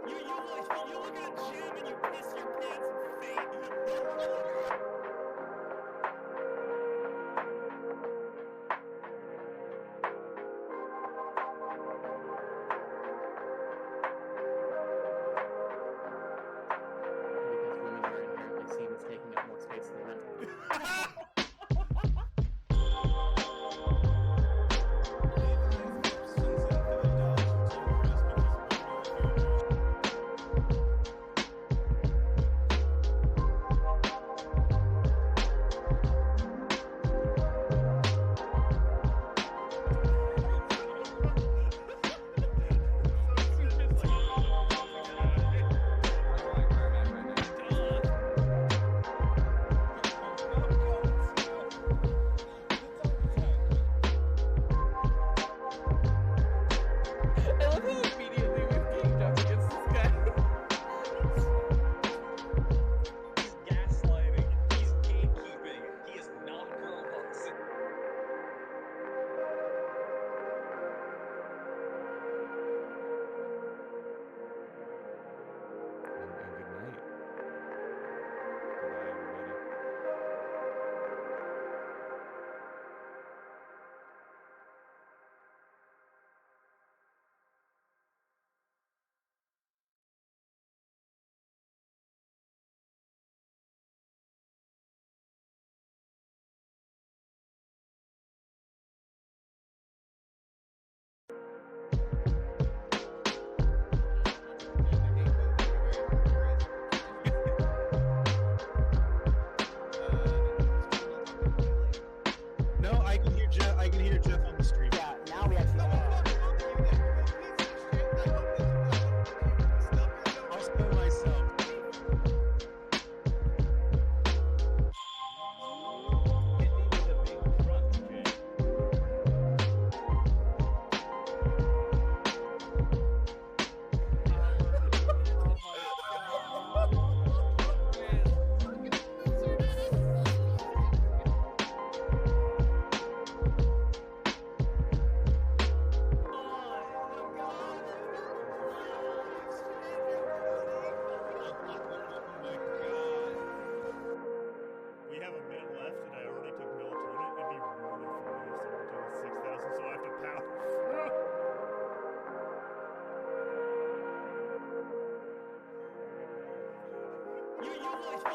You look at a gym and you piss your pants and faint. Because women are inherently seen as taking up more space than men.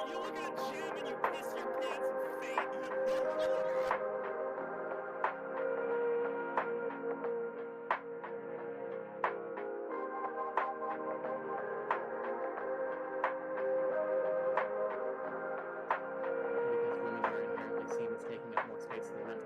You look at a gym and you piss your pants and faint. Because women are inherently seen as taking up more space than men.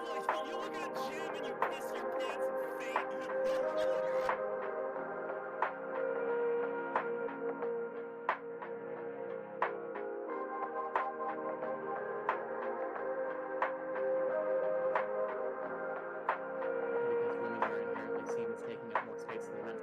look at a gym and you piss your pants and faint. Because women are inherently seen as taking up more space than men.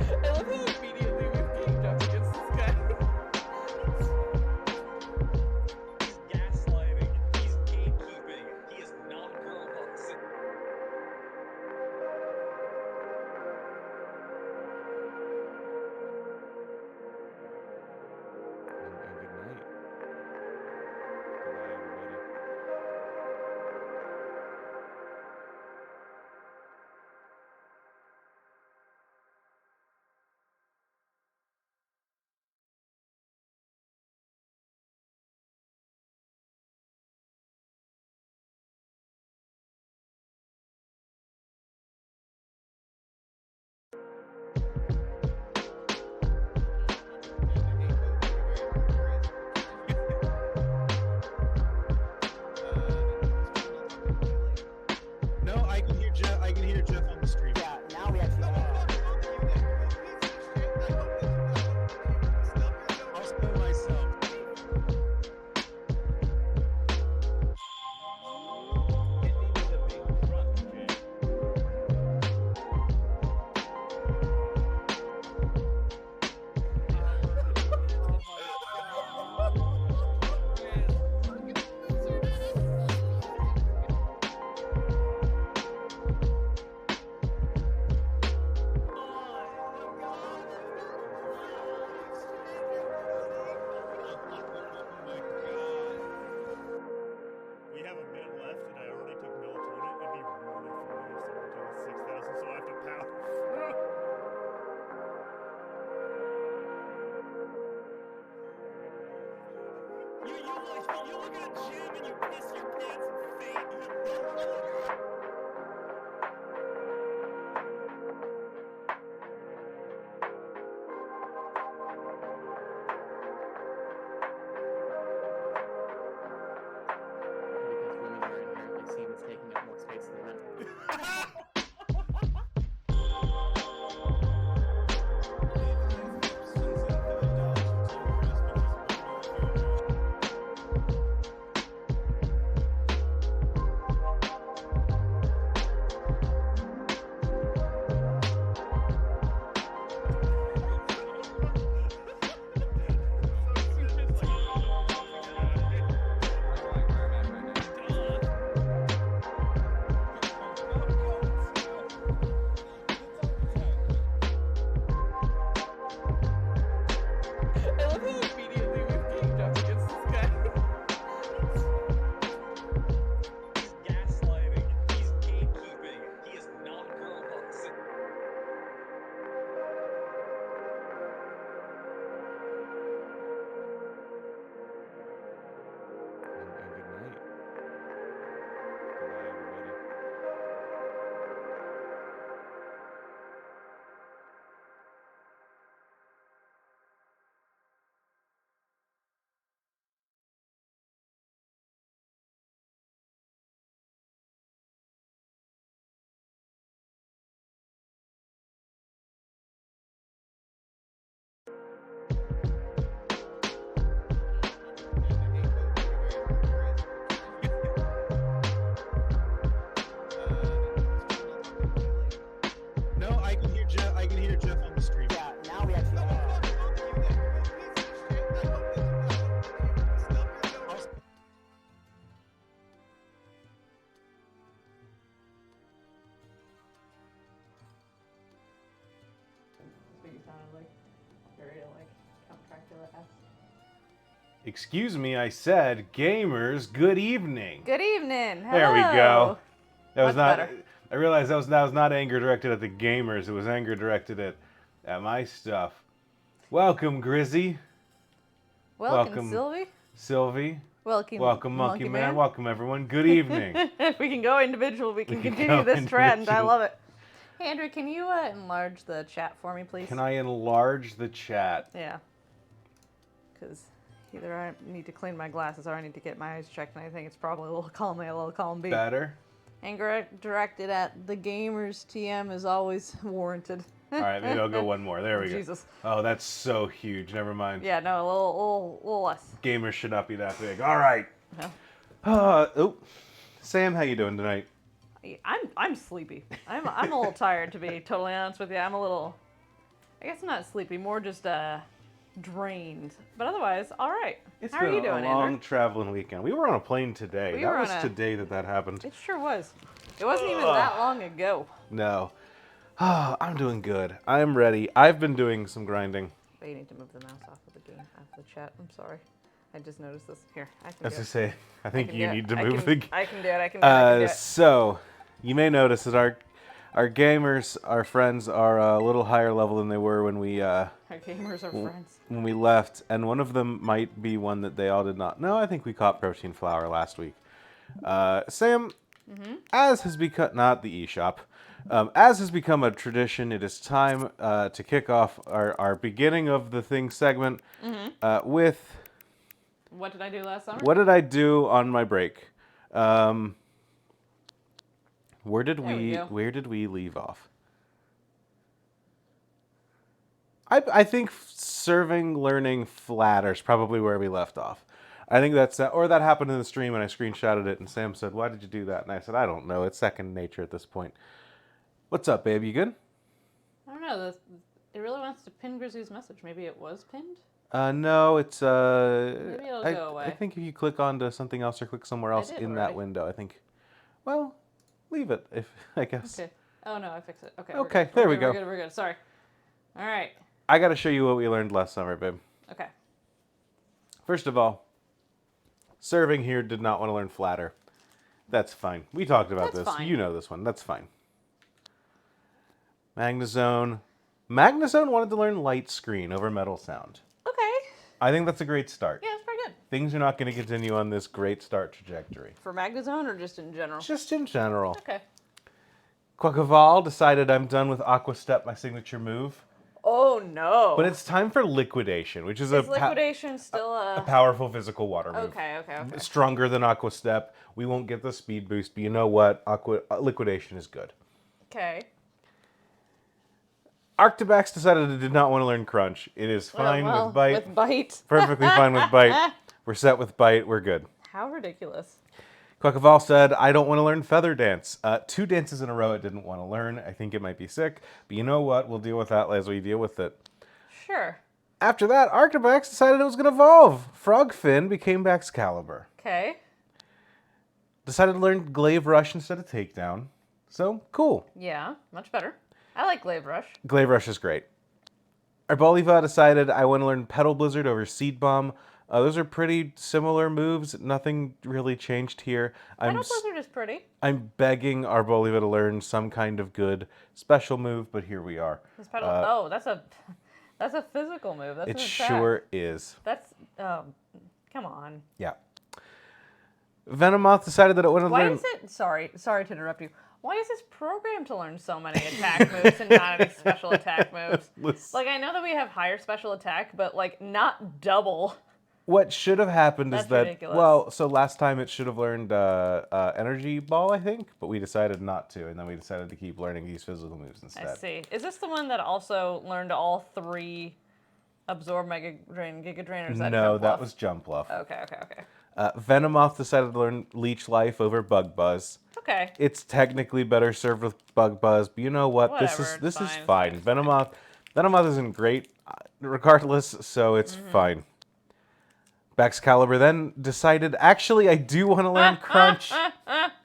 I love how immediately we've gamed up against this guy. He's gaslighting. He's gatekeeping. He is not girl bossing. And good night. Goodbye, everybody. No, I can hear Jeff. I can hear Jeff on the stream. Yeah, now we actually I'll spill myself. Hit me with a big truck, Jay. We have a minute left, and I already took melatonin. It'd be really funny if someone took 6,000, so I have to pound. You look at a gym and you piss your pants and faint. Because women are inherently seen as taking up more space than men. I love how immediately we've gamed up against this guy. He's gaslighting. He's gatekeeping. He is not girl bossing. And good night. Goodbye, everybody. No, I can hear Jeff. I can hear Jeff on the stream. yeah, now we actually That's what you sounded like. Very like contracted. Dracula S. Excuse me, I said gamers, good evening. Good evening. Hello. There we go. That was Much not. better. I realized that was not anger directed at the gamers. It was anger directed at my stuff. Welcome, Grizzy. Welcome, Sylvie. Sylvie. Welcome, Monkey Man. Welcome, everyone. Good evening. If we can go individual, we can continue this trend. I love it. Hey, Andrew, can you enlarge the chat for me, please? Can I enlarge the chat? Yeah. Because either I need to clean my glasses or I need to get my eyes checked, and I think it's probably a little column A, a little column B. Better? Anger directed at the gamers TM is always warranted. All right, maybe I'll go one more. There we go. Jesus. Oh, that's so huge. Never mind. Yeah, no, a little less. Gamers should not be that big. All right. No. Sam, how you doing tonight? I'm sleepy. I'm a little tired, to be totally honest with you. I'm a little, I guess not sleepy, more just drained. But otherwise, all right. It's How are you been doing, a long Andrew? traveling weekend. We were on a plane today. We That were was on a- today that happened. It sure was. It wasn't even that long ago. No. I'm doing good. I'm ready. I've been doing some grinding. But you need to move the mouse off of the game, off the chat. I'm sorry. I just noticed this. Here, I can As do I it. say, I think you need to move the. the. I can do it. I can do it. I can do it. So, you may notice that our gamers, our friends, are a little higher level than they were when we Our gamers are friends. when we left, and one of them might be one that they all did not know. I think we caught protein flour last week. Sam, as has become not the eShop, as has become a tradition, it is time to kick off our beginning of the thing segment with What did I do last summer? what did I do on my break? Where did we we leave off? I think serving learning flatter is probably where we left off. I think that's or that happened in the stream and I screenshotted it and Sam said, "Why did you do that?" And I said, "I don't know. It's second nature at this point." What's up, babe? You good? I don't know. It really wants to pin Grizzly's message. Maybe it was pinned? No, it's Maybe it'll go away. I think if you click onto something else or click somewhere else did in that already. window, I think. Well, leave it if I guess. Okay. Oh, no, I fixed it. Okay. Okay, we're good. there We're we good, go. We're good. We're good. Sorry. All right. I got to show you what we learned last summer, babe. Okay. First of all, serving here did not want to learn flatter. That's fine. We talked about That's this. fine. You know this one. That's fine. Magnazone. Magnazone wanted to learn light screen over metal sound. Okay. I think that's a great start. Yeah, it's pretty good. Things are not going to continue on this great start trajectory. For Magnazone or just in general? Just in general. Okay. Quackleval decided I'm done with Aqua Step, my signature move. Oh, no. But it's time for Liquidation, which is Is liquidation still a powerful physical water move. Okay. Stronger than Aqua Step. We won't get the speed boost, but you know what? Liquidation is good. Okay. Arctibax decided it did not want to learn Crunch. It is fine with Bite. With Bite. Perfectly fine with Bite. We're set with Bite. We're good. How ridiculous. Quackleval said, I don't want to learn Feather Dance. 2 dances in a row it didn't want to learn. I think it might be sick. But you know what? We'll deal with that as we deal with it. Sure. After that, Arctibax decided it was going to evolve. Frogfin became Baxcalibur. Okay. Decided to learn Glaive Rush instead of Takedown. So, cool. Yeah, much better. I like Glaive Rush. Glaive Rush is great. Arboliva decided I want to learn Petal Blizzard over Seed Bomb. Those are pretty similar moves. Nothing really changed here. Petal Blizzard is pretty. I'm begging Arboliva to learn some kind of good special move, but here we are. His pedal, that's a physical move. That's It an attack. sure is. That's, come on. Yeah. Venomoth decided that it wanted to Why learn... is it, sorry to interrupt you. Why is this programmed to learn so many attack moves and not any special attack moves? Like, I know that we have higher special attack, but, like, not double. What should have happened is That's that, ridiculous. well, so last time it should have learned Energy Ball, I think, but we decided not to, and then we decided to keep learning these physical moves instead. I see. Is this the one that also learned all 3 Absorb, Mega Drain, Giga Drain, or is that No, Jump that Bluff? was Jump Bluff. Okay. Venomoth decided to learn Leech Life over Bug Buzz. Okay. It's technically better served with Bug Buzz, but you know what? Whatever, This is it's fine. fine. Venomoth isn't great, regardless, so it's fine. Baxcalibur then decided, actually, I do want to learn Crunch.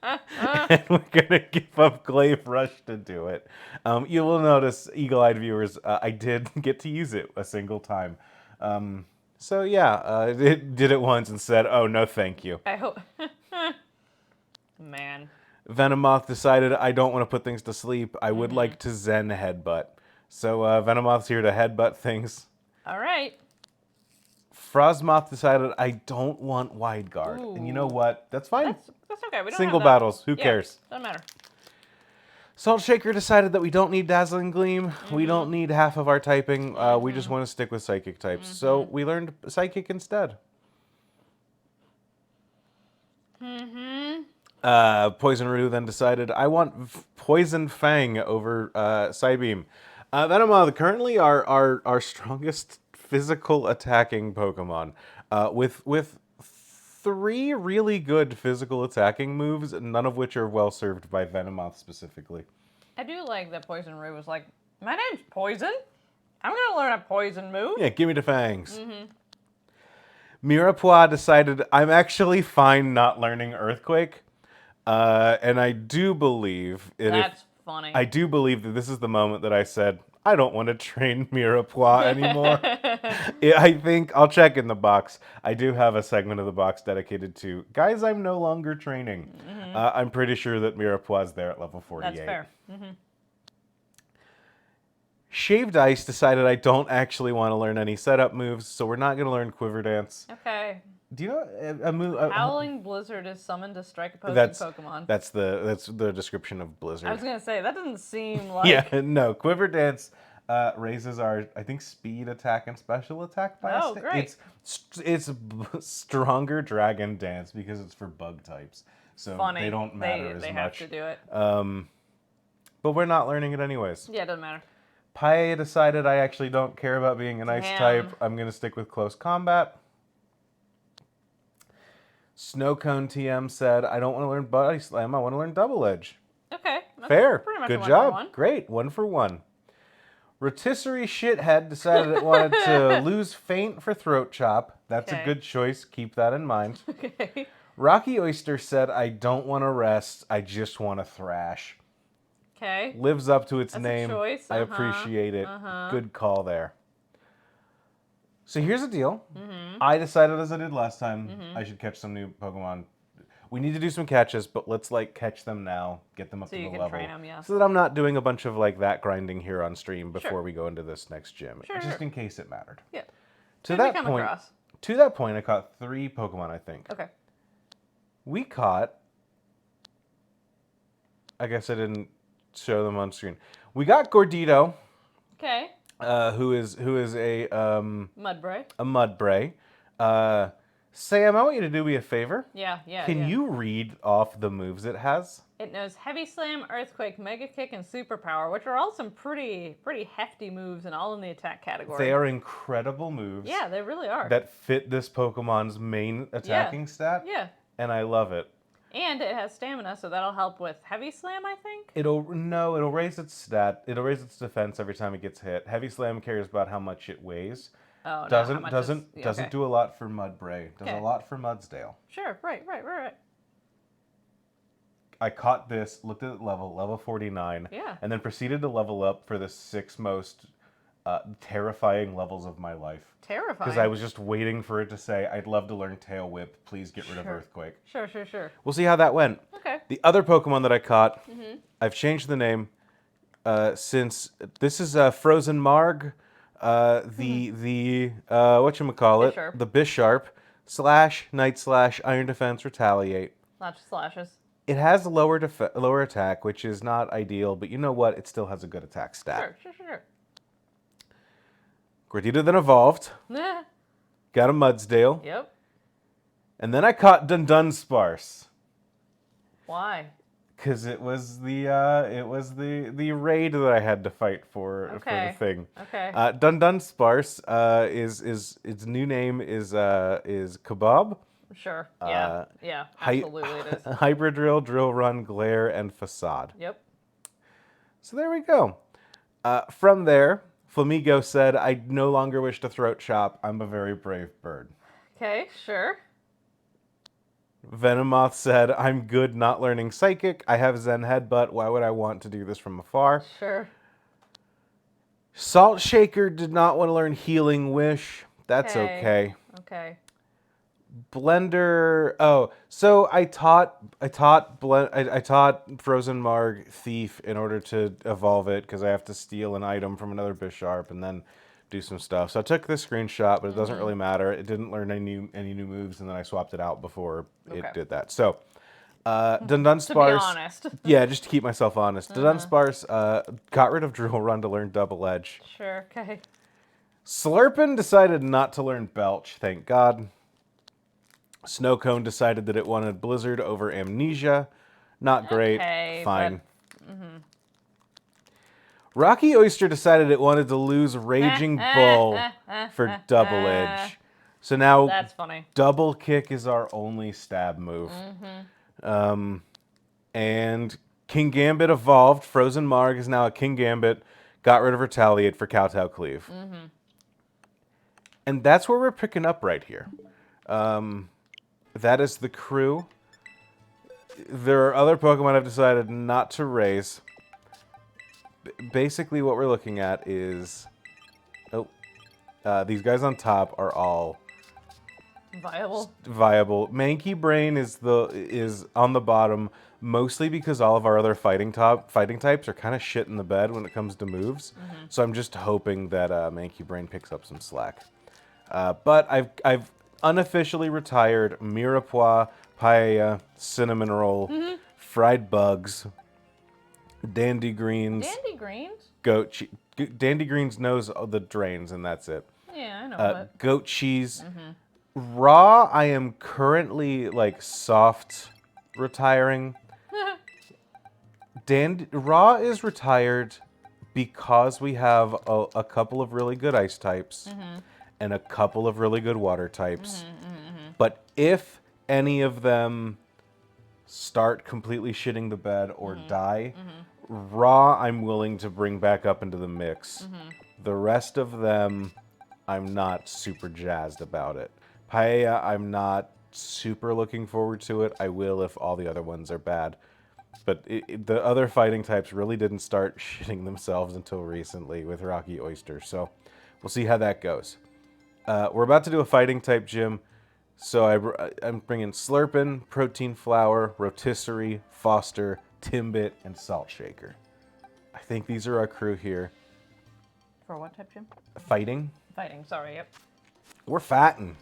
And we're going to give up Glaive Rush to do it. You will notice, eagle-eyed viewers, I did get to use it a single time. So yeah, it did it once and said, "Oh no, thank you." I hope. Man. Venomoth decided, "I don't want to put things to sleep. I would like to Zen headbutt." So Venomoth's here to headbutt things. All right. Frostmoth decided, "I don't want wide guard," and you know what? That's fine. That's okay. We don't Single have that. battles. Who Yeah, cares? Doesn't matter. Salt Shaker decided that we don't need Dazzling Gleam. We don't need half of our typing. We just want to stick with Psychic types. So we learned Psychic instead. Poison Roo then decided, I want Poison Fang over Psybeam. Venomoth, currently our strongest physical attacking Pokemon. With 3 really good physical attacking moves, none of which are well served by Venomoth specifically. I do like that Poison Roo was like, my name's Poison. I'm going to learn a poison move. Yeah, give me the fangs. Mirepoix decided, I'm actually fine not learning Earthquake. And I do believe... That's funny. I do believe that this is the moment that I said, I don't want to train Mirepoix anymore. I think, I'll check in the box. I do have a segment of the box dedicated to, guys, I'm no longer training. I'm pretty sure that Mirepoix is there at level 48. That's fair. Shaved Ice decided I don't actually want to learn any setup moves, so we're not going to learn Quiver Dance. Okay. Do you know a move? Howling Blizzard is summoned to strike opposing Pokemon. That's the description of Blizzard. I was going to say, that doesn't seem like... Yeah, no. Quiver Dance raises our, I think, speed attack and special attack by Oh, great. It's stronger Dragon Dance because it's for bug types. So Funny. they don't matter as they much. They have to do it. But we're not learning it anyways. Yeah, it doesn't matter. Pae decided I actually don't care about being an ice Damn. type. I'm going to stick with close combat. Snowcone TM said, I don't want to learn Body Slam, I want to learn Double Edge. Okay. That's Fair. pretty much Good one job. For one. Great. 1 for 1. Rotisserie Shithead decided it wanted to lose Faint for Throat Chop. That's a Okay. good choice. Keep that in mind. Okay. Rocky Oyster said, I don't want to rest, I just want to thrash. Okay. Lives up to its That's a name. choice. I appreciate it. Good call there. So here's the deal. I decided, as I did last time, I should catch some new Pokemon. We need to do some catches, but let's catch them now, get them up So to you the can level, train 'em, yeah. so that I'm not doing a bunch of that grinding here on stream before we go into this next gym, Sure, just sure. in case it mattered. Yeah. To Who'd we that come point, across? I caught 3 Pokemon. I think Okay. we caught. I guess I didn't show them on screen. We got Gordito, Okay. who is a Mudbray. Mudbray. Sam, I want you to do me a favor. Yeah. Can you read off the moves it has? It knows Heavy Slam, Earthquake, Mega Kick, and Superpower, which are all some pretty hefty moves and all in the attack category. They are incredible moves. Yeah, they really are. That fit this Pokemon's main attacking stat. Yeah. And I love it. And it has stamina, so that'll help with Heavy Slam, I think. It'll raise its stat. It'll raise its defense every time it gets hit. Heavy Slam cares about how much it weighs. Oh, no, Doesn't how much doesn't okay. do a lot for Mudbray. Does Okay. a lot for Mudsdale. Sure, right. I caught this, looked at the level 49, Yeah. and then proceeded to level up for the 6 most terrifying levels of my life. Terrifying. Because I was just waiting for it to say, I'd love to learn Tail Whip, please get rid of Earthquake. Sure. We'll see how that went. Okay. The other Pokemon that I caught, I've changed the name since this is Frozen Marg, the whatchamacallit, Bisharp. the Bisharp / Night / Iron Defense Retaliate. Lots of slashes. It has lower attack, which is not ideal, but you know what? It still has a good attack stat. Sure. Gordito then evolved, got a Mudsdale, Yep. and then I caught Dunsparce. Why? Because it was the raid that I had to fight for the thing. Okay. Dunsparce is its new name is Kebab. Sure. Yeah. Absolutely it is. Hybrid Drill, Drill Run, Glare, and Facade. Yep. So there we go. From there, Flamigo said, I no longer wish to throat chop. I'm a very brave bird. Okay. Sure. Venomoth said, I'm good not learning Psychic. I have Zen Headbutt. Why would I want to do this from afar? Sure. Salt Shaker did not want to learn Healing Wish. That's okay. Okay. Blender. Oh, so I taught Frozen Marg Thief in order to evolve it because I have to steal an item from another Bisharp and then do some stuff. So I took this screenshot, but it doesn't really matter. It didn't learn any new moves, and then I swapped it out before it did that. So Dunsparce. To be honest. Yeah, just to keep myself honest. Dunsparce got rid of Drill Run to learn Double Edge. Sure. Okay. Slurpin decided not to learn Belch, thank God. Snowcone decided that it wanted Blizzard over Amnesia. Not great. Okay, fine. Rocky Oyster decided it wanted to lose Raging Bull for Double Edge. So now That's funny. Double Kick is our only stab move. And King Gambit evolved. Frozen Marg is now a King Gambit. Got rid of Retaliate for Kowtow Cleave. And that's where we're picking up right here. That is the crew. There are other Pokemon I've decided not to raise. Basically, what we're looking at is... these guys on top are all... viable. Mankey Brain is on the bottom, mostly because all of our other fighting types are kind of shit in the bed when it comes to moves. So I'm just hoping that Mankey Brain picks up some slack. But I've unofficially retired Mirepoix, Paella, Cinnamon Roll, Fried Bugs, Dandy Greens. Dandy Greens? Goat cheese. Dandy Greens knows the drains, and that's it. Yeah, I know that. Goat cheese. Raw, I am currently like soft retiring. Raw is retired because we have a couple of really good ice types and a couple of really good water types. But if any of them start completely shitting the bed or die, Raw I'm willing to bring back up into the mix. The rest of them, I'm not super jazzed about it. Paella, I'm not super looking forward to it. I will if all the other ones are bad. But the other fighting types really didn't start shitting themselves until recently with Rocky Oyster. So we'll see how that goes. We're about to do a fighting type gym. So I'm bringing Slurpin, Protein Flower, Rotisserie, Foster, Timbit, and Salt Shaker. I think these are our crew here. For what type, Jim? Fighting. Fighting, sorry, yep. We're fatting.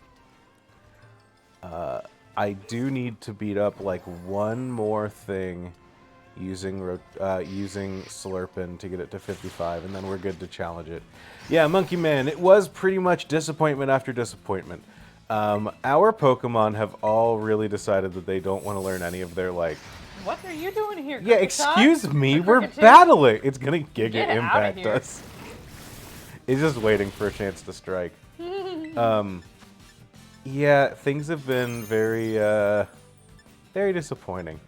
I do need to beat up like one more thing using Slurpin to get it to 55, and then we're good to challenge it. Yeah, Monkey Man, it was pretty much disappointment after disappointment. Our Pokemon have all really decided that they don't want to learn any of their, like... What are you doing here, Yeah, excuse me, we're battling! It's gonna Giga Impact us. It's just waiting for a chance to strike. Yeah, things have been very, very disappointing.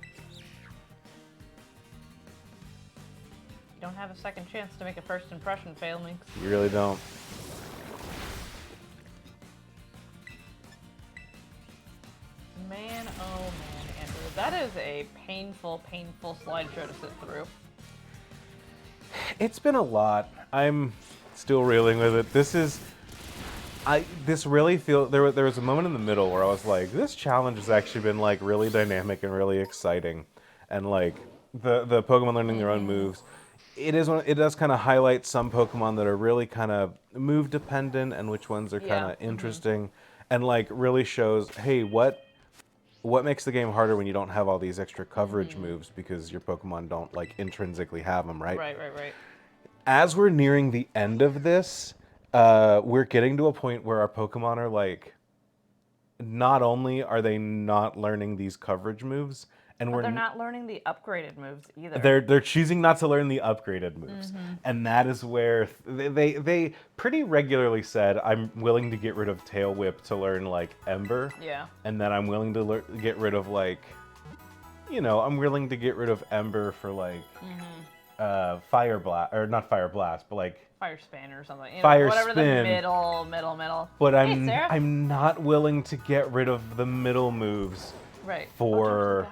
You don't have a second chance to make a first impression, Failminx. You really don't. Man, oh man, Andrew. That is a painful, painful slideshow to sit through. It's been a lot. I'm still reeling with it. This really feels... There was a moment in the middle where I was like, this challenge has actually been like really dynamic and really exciting. And like the Pokemon learning their own moves. It does kind of highlight some Pokemon that are really kind of move dependent and which ones are kind of interesting. And like really shows, hey, what makes the game harder when you don't have all these extra coverage moves because your Pokemon don't like intrinsically have them, right? Right. As we're nearing the end of this, we're getting to a point where our Pokemon are like, not only are they not learning these coverage moves, and they're not learning the upgraded moves either. They're choosing not to learn the upgraded moves, and that is where they pretty regularly said, "I'm willing to get rid of Tail Whip to learn like Ember." Yeah. And then I'm willing to get rid of like, I'm willing to get rid of Ember for like, Fire Blast or not Fire Blast, but like. Fire Spin or something. Fire whatever Spin. The middle. But Hey, I'm not willing to get rid of the middle moves for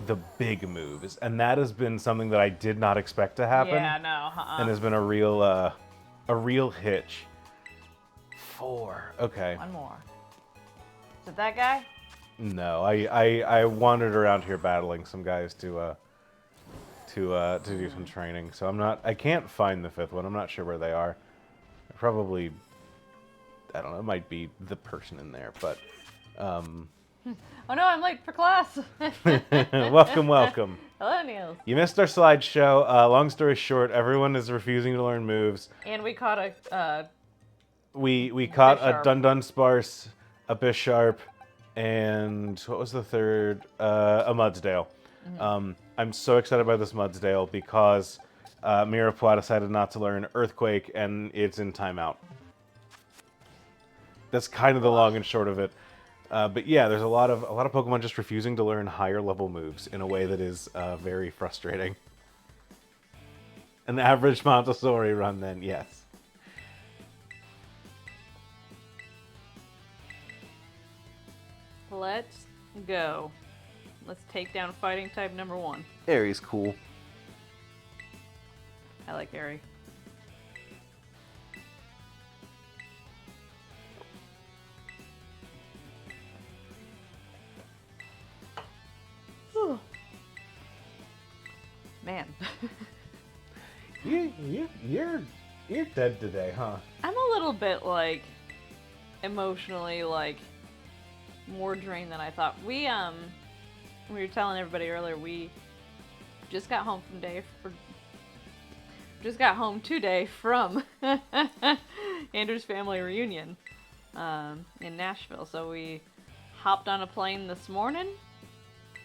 the big moves, and that has been something that I did not expect to happen. Yeah, no. And has been a real hitch. 4. Okay. One more. Is it that guy? No, I wandered around here battling some guys to do some training. So I can't find the 5th one. I'm not sure where they are. Probably, I don't know, it might be the person in there, but Oh no, I'm late for class. welcome, welcome. Hello, Niels. You missed our slideshow. Long story short, everyone is refusing to learn moves. And we caught a We caught a Bisharp. Dunsparce, a Bisharp, and what was the third? A Mudsdale. I'm so excited by this Mudsdale because Mirepoix decided not to learn Earthquake, and it's in timeout. That's kind of the long and short of it. But yeah, there's a lot of Pokemon just refusing to learn higher level moves in a way that is very frustrating. An average Montessori run, then, yes. Let's go. Let's take down fighting type number 1. Aries cool. I like Airy. Whew. Man. You're dead today, huh? I'm a little bit like emotionally like more drained than I thought. We were telling everybody earlier we just got home today from Andrew's family reunion in Nashville. So we hopped on a plane this morning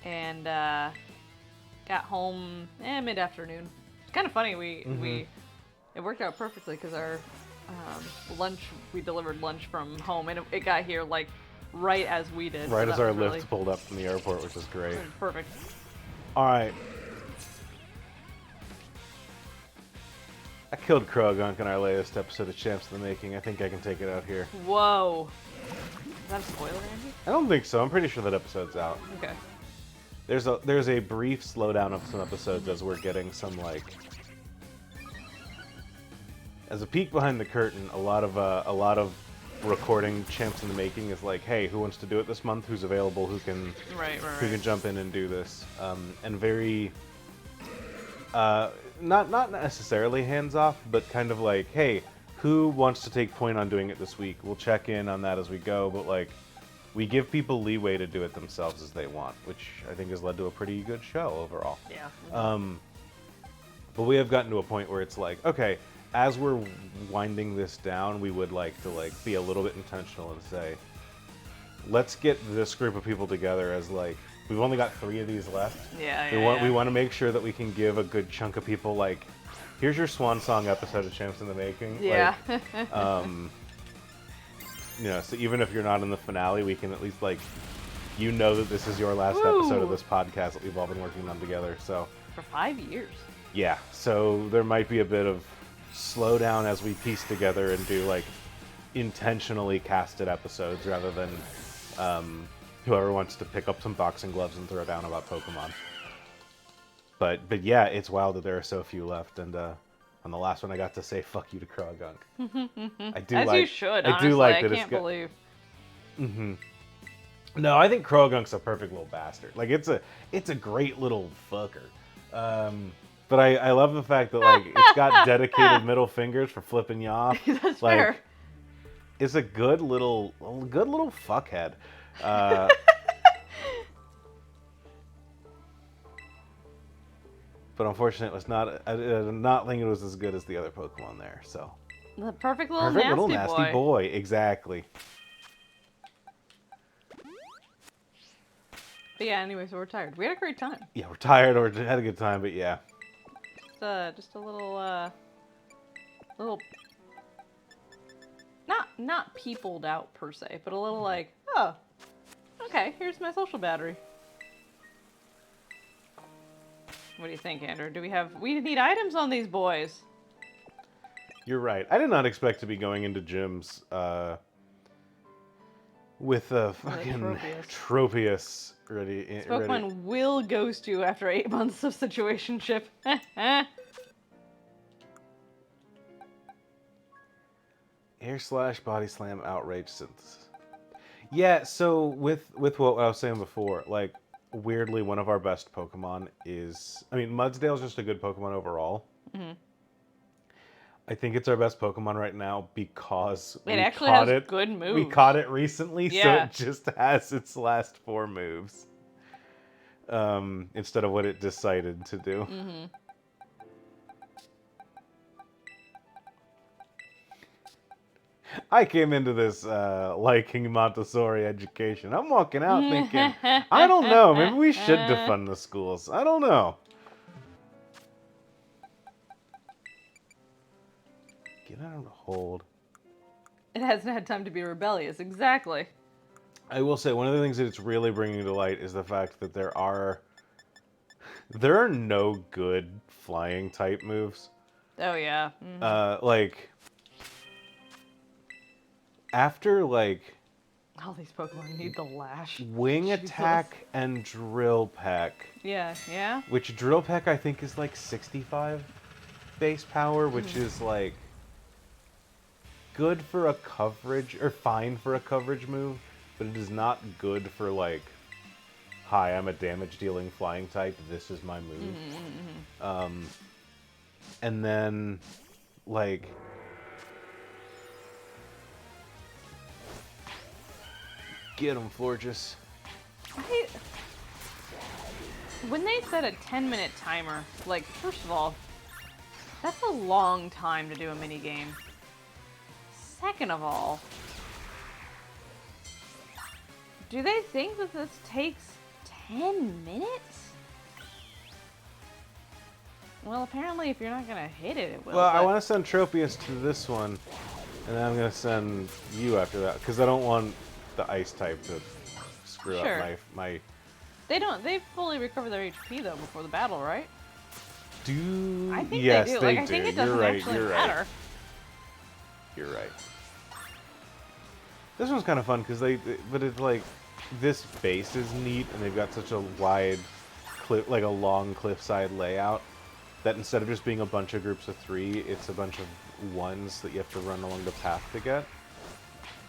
and got home mid-afternoon. It's kind of funny. It worked out perfectly because our lunch, we delivered lunch from home, and it got here like right as we did. Right so as that our was lift really pulled up from the airport, which is great. perfect. All right. I killed Krogunk in our latest episode of Champs in the Making. I think I can take it out here. Whoa. Is that a spoiler, Andy? I don't think so. I'm pretty sure that episode's out. Okay. There's a brief slowdown of some episodes as we're getting some like. As a peek behind the curtain, a lot of recording Champs in the Making is like, hey, who wants to do it this month? Who's available? Who can jump in and do this? And very not necessarily hands off, but kind of like, hey, who wants to take point on doing it this week? We'll check in on that as we go, but like, we give people leeway to do it themselves as they want, which I think has led to a pretty good show overall. Yeah. But we have gotten to a point where it's like, okay, as we're winding this down, we would like to like be a little bit intentional and say, let's get this group of people together as like, we've only got 3 of these left. Yeah. We want to make sure that we can give a good chunk of people like, here's your swan song episode of Champs in the Making. Yeah. Like, so even if you're not in the finale, we can at least like, that this is your last episode of this podcast that we've all been working on together. So For 5 years. yeah, so there might be a bit of slowdown as we piece together and do like intentionally casted episodes rather than whoever wants to pick up some boxing gloves and throw down about Pokemon. But yeah, it's wild that there are so few left, and on the last one I got to say fuck you to Krogunk. I do As like, you should, I honestly. do like I that can't believe. No, I think Krogunk's a perfect little bastard. Like it's a great little fucker. But I love the fact that like it's got dedicated middle fingers for flipping you off. That's like, fair. It's a good little fuckhead. But unfortunately, it was not. I did not think it was as good as the other Pokemon there. So The perfect little nasty boy. Exactly. But yeah, anyway, so we're tired. We had a great time. Yeah, we're tired or had a good time, but yeah. Just a little not peopled out per se, but a little like, oh, okay, here's my social battery. What do you think, Andrew? We need items on these boys. You're right. I did not expect to be going into gyms with a fucking Tropius ready. This Pokemon will ghost you after 8 months of situationship. Air slash body slam outrage synthesis. Yeah, so with what I was saying before, like weirdly one of our best Pokemon is, I mean, Mudsdale's just a good Pokemon overall. Mm-hmm. I think it's our best Pokemon right now because It actually has good moves. We caught it recently, so Yeah. it just has its last 4 moves. Instead of what it decided to do. Mm-hmm. I came into this liking Montessori education. I'm walking out thinking, I don't know, maybe we should defund the schools. I don't know. Get out of the hold. It hasn't had time to be rebellious. Exactly. I will say, one of the things that it's really bringing to light is the fact that there are no good flying type moves. Oh, yeah. Mm-hmm. Like, after, like... All these Pokemon need the lash. Wing Jesus. Attack and Drill Peck. Yeah, yeah. Which Drill Peck, I think, is like 65 base power, which is, like, good for a coverage, or fine for a coverage move, but it is not good for, like, hi, I'm a damage-dealing flying type, this is my move. And then, like... Get him, Florges. When they set a 10-minute timer, like, first of all, that's a long time to do a mini game. Second of all, do they think that this takes 10 minutes? Well, apparently if you're not going to hit it, it will. Well, I want to send Tropius to this one, and then I'm going to send you after that, because I don't want the ice type to screw up my... They fully recover their HP, though, before the battle, right? I think yes, they do. They I think do. it doesn't actually matter. You're right. This one's kind of fun because but it's like this base is neat, and they've got such a wide cliff, like a long cliffside layout, that instead of just being a bunch of groups of 3, it's a bunch of ones that you have to run along the path to get,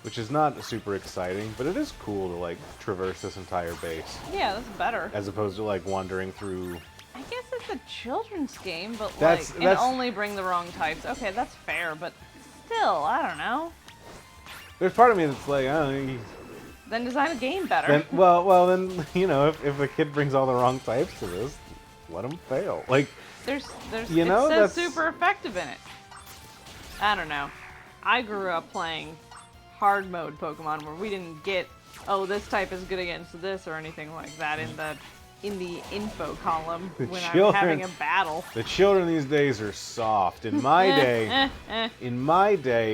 which is not super exciting, but it is cool to like traverse this entire base. Yeah, that's better. As opposed to like wandering through. I guess it's a children's game, but That's only bring the wrong types. Okay, that's fair, but still, I don't know. There's part of me that's like, I don't know. Then design a game better. Then, well, then, you know, if a kid brings all the wrong types to this, let them fail. Like, there's you know, it says that's super effective in it. I don't know. I grew up playing hard mode Pokemon where we didn't get, oh, this type is good against this or anything like that in the info column when I'm having a battle. The children these days are soft. In my day,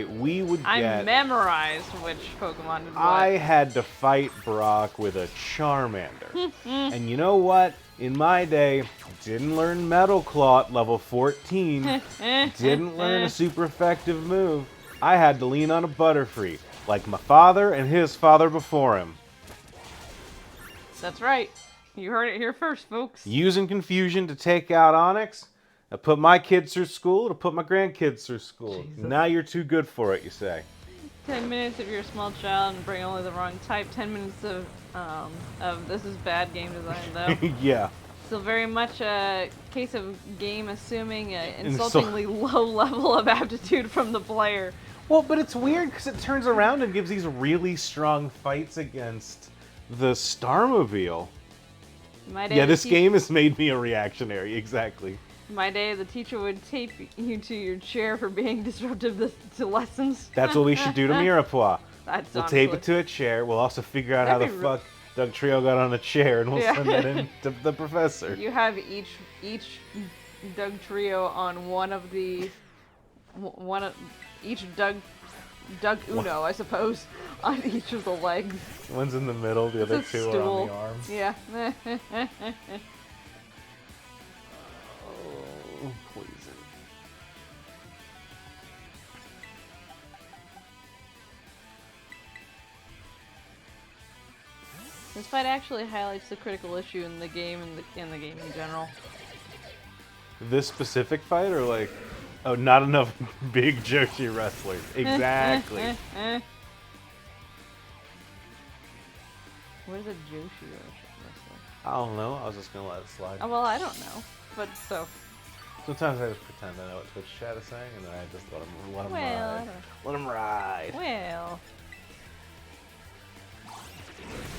we would get... I memorized which Pokemon did what. I had to fight Brock with a Charmander. And you know what? In my day, didn't learn Metal Claw at level 14. Didn't learn a super effective move. I had to lean on a Butterfree, like my father and his father before him. That's right. You heard it here first, folks. Using Confusion to take out Onyx. I put my kids through school to put my grandkids through school. Jesus. Now you're too good for it, you say. 10 minutes if you're a small child and bring only the wrong type. 10 minutes of this is bad game design, though. Yeah. Still very much a case of game assuming an insultingly low level of aptitude from the player. Well, but it's weird because it turns around and gives these really strong fights against the Starmobile. Yeah, this game has made me a reactionary, exactly. My day, the teacher would tape you to your chair for being disruptive to lessons. That's what we should do to Mirepoix. That's we'll tape it to a chair. We'll also figure out how the fuck Doug Trio got on a chair, and we'll send it in to the professor. You have each Doug Trio on one of each Doug Uno, I suppose, on each of the legs. One's in the middle, the other two are on the arms. Yeah. Oh, poison. This fight actually highlights the critical issue in the game and in the game in general. This specific fight, or like? Oh, not enough big Joshi wrestlers. Exactly. What is a Joshi wrestler? I don't know. I was just gonna let it slide. Oh, well, I don't know. But so. Sometimes I just pretend I know what Twitch chat is saying, and then I just let them Well, I ride. don't know. Let them ride. Well.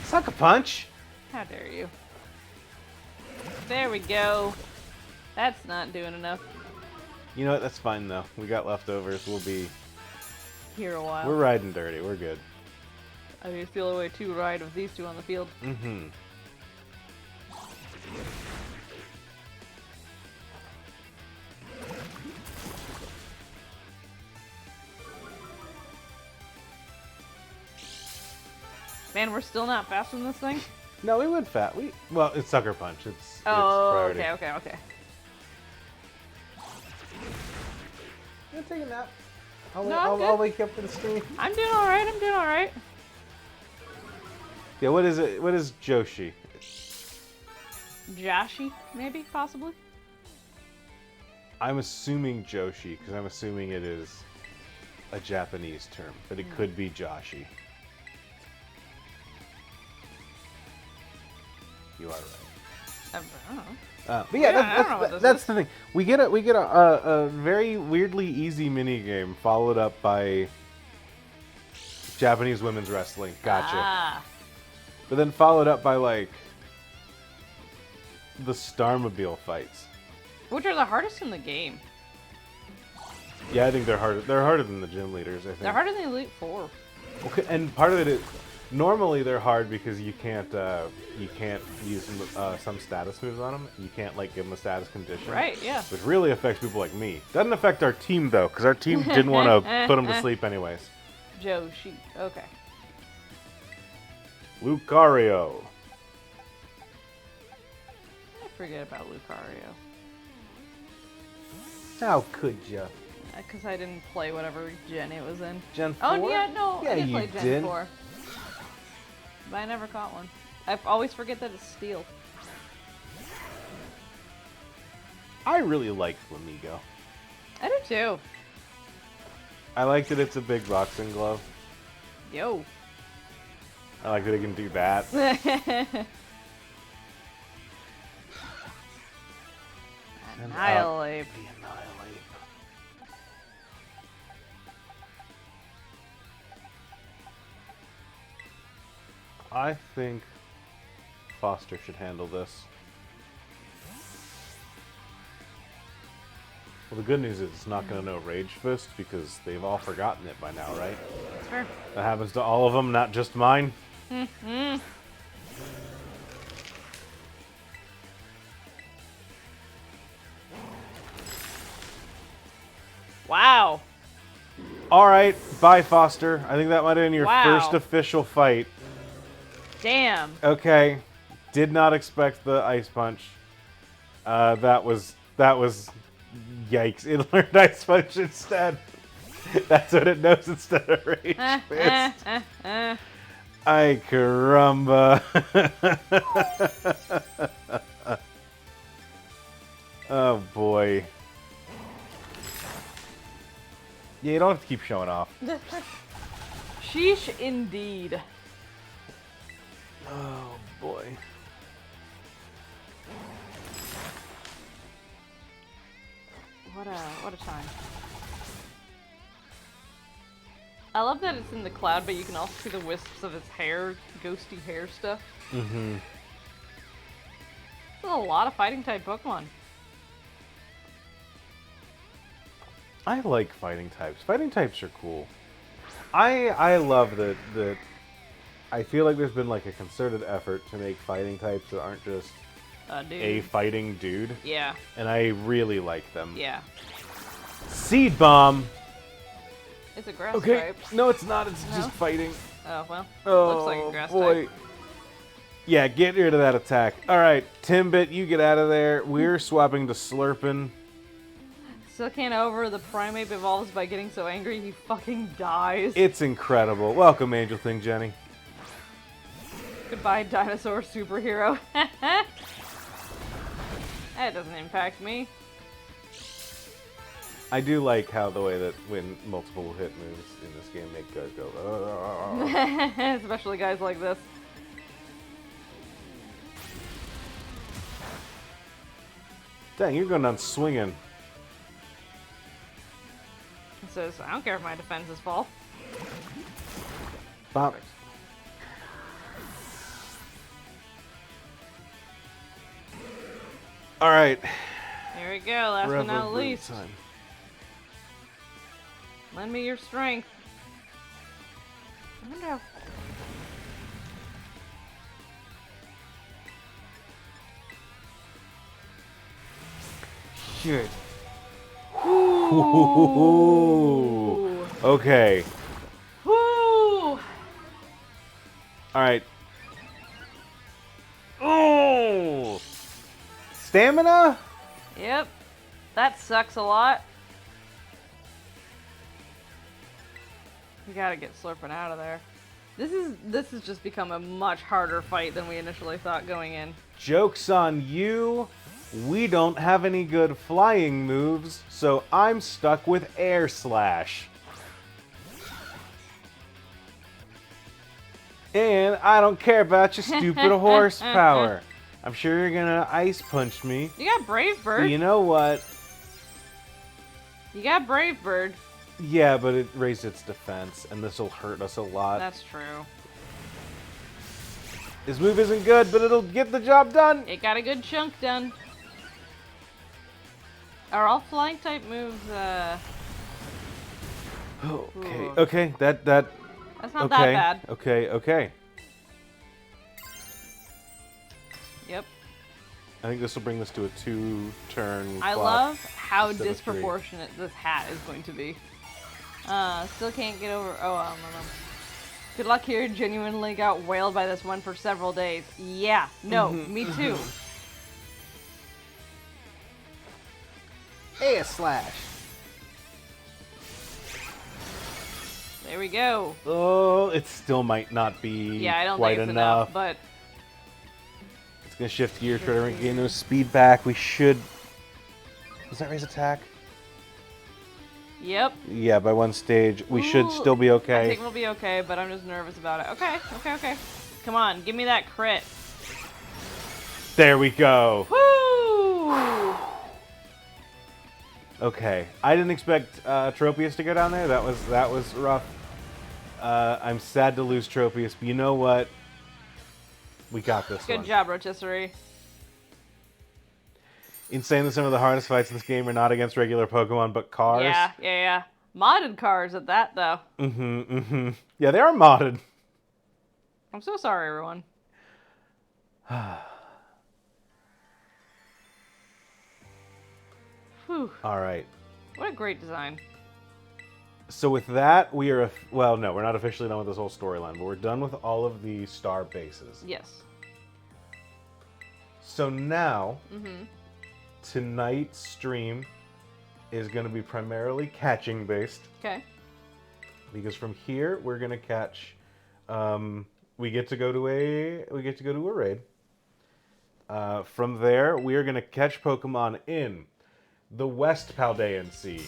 Sucker punch. How dare you? There we go. That's not doing enough. You know what? That's fine though. We got leftovers. We'll be. Here a while. We're riding dirty. We're good. I mean, it's the only way to ride with these two on the field. Mm-hmm. Man, we're still not fast in this thing? No, we went fat. Well, it's sucker punch. It's Oh, priority. okay. You take a nap. I'm I'll good. wake you up for the stream. I'm doing alright. Yeah, what is it? What is Joshi? Joshi, maybe, possibly? I'm assuming Joshi, because I'm assuming it is a Japanese term, but it could be Joshi. You are right. I don't know. But yeah, Yeah, I don't know what this that's is. the thing. We get a very weirdly easy mini game followed up by Japanese women's wrestling. Gotcha. Ah, But then followed up by like the Starmobile fights. which are the hardest in the game. Yeah, I think they're harder. They're harder than the gym leaders. I think. They're harder than Elite Four. Okay, and part of it is normally they're hard because you can't use some status moves on them. You can't like give them a status condition. Right, yeah. Which really affects people like me. Doesn't affect our team though, because our team didn't want to put them to sleep anyways. Joshi, okay. Lucario. I forget about Lucario. How could you? Because I didn't play whatever gen it was in. Gen 4? Oh, yeah, no, Yeah, I did you play Gen did. 4. But I never caught one. I always forget that it's steel. I really like Flamigo. I do too. I like that it's a big boxing glove. Yo. I like that it can do that. Annihilate. The Annihilate. I think Foster should handle this. Well, the good news is it's not going to know Rage Fist because they've all forgotten it by now, right? That's fair. That happens to all of them, not just mine. Wow. All right, bye, Foster. I think that might have been your Wow. first official fight. Damn. Okay, did not expect the ice punch. That was yikes. It learned ice punch instead. That's what it knows instead of rage fist. Ay caramba. Oh boy. Yeah, you don't have to keep showing off. Sheesh, indeed. Oh boy. What a time. I love that it's in the cloud, but you can also see the wisps of its hair, ghosty hair stuff. Mm-hmm. There's a lot of fighting type Pokemon. I like fighting types. Fighting types are cool. I love that I feel like there's been like a concerted effort to make fighting types that aren't just Dude. a fighting dude. Yeah. And I really like them. Yeah. Seed Bomb! It's a grass Okay. type. No, it's not. It's No? just fighting. Oh, well. Oh, Looks like a grass boy. type. Yeah, get rid of that attack. Alright, Timbit, you get out of there. We're swapping to Slurpin. Still can't over the Primeape evolves by getting so angry he fucking dies. It's incredible. Welcome, Angel Thing Jenny. Goodbye, dinosaur superhero. That doesn't impact me. I do like how the way that when multiple hit moves in this game make guys go. Especially guys like this. Dang, you're going down swinging. It says, I don't care if my defense is full. Bop. All right. Here we go, last but not Revel least. time. Lend me your strength. I wonder how... Shit. Ooh. Okay. Woo! All right. Oh. Stamina? Yep. That sucks a lot. We gotta get Slurping out of there. This has just become a much harder fight than we initially thought going in. Joke's on you. We don't have any good flying moves, so I'm stuck with Air Slash. And I don't care about your stupid horsepower. I'm sure you're gonna ice punch me. You got Brave But Bird. you know what? You got Brave Bird. Yeah, but it raised its defense, and this will hurt us a lot. That's true. This move isn't good, but it'll get the job done. It got a good chunk done. Are all flying type moves, Okay, Ooh. okay, that that's not okay, that bad. okay. Yep. I think this will bring this to a 2-turn. I clock love how instead of 3. disproportionate this hat is going to be. Still can't get over. Oh, I don't know. Good luck here. Genuinely got wailed by this one for several days. Yeah. No. Me too. Air Slash. There we go. Oh, it still might not be Yeah, I don't quite think it's enough. enough, but It's gonna shift gear, try to gain those speed back. We should. Does that raise attack? yep. Yeah, by one stage. We should Ooh, still be I okay. think we'll be okay, but I'm just nervous about it. Okay. Come on, give me that crit. There we go. Woo! Okay, I didn't expect Tropius to go down there. That was rough. I'm sad to lose Tropius, but you know what? We got this one. Good job, Rotisserie. Insane that some of the hardest fights in this game are not against regular Pokemon, but cars. Yeah. Modded cars at that, though. Yeah, they are modded. I'm so sorry, everyone. Whew. All right. What a great design. So with that, we are... Well, no, we're not officially done with this whole storyline, but we're done with all of the star bases. Yes. So now, tonight's stream is going to be primarily catching based. Okay. Because from here, we're going to catch... we get to go to a raid. From there, we are going to catch Pokemon in the West Paldean Sea,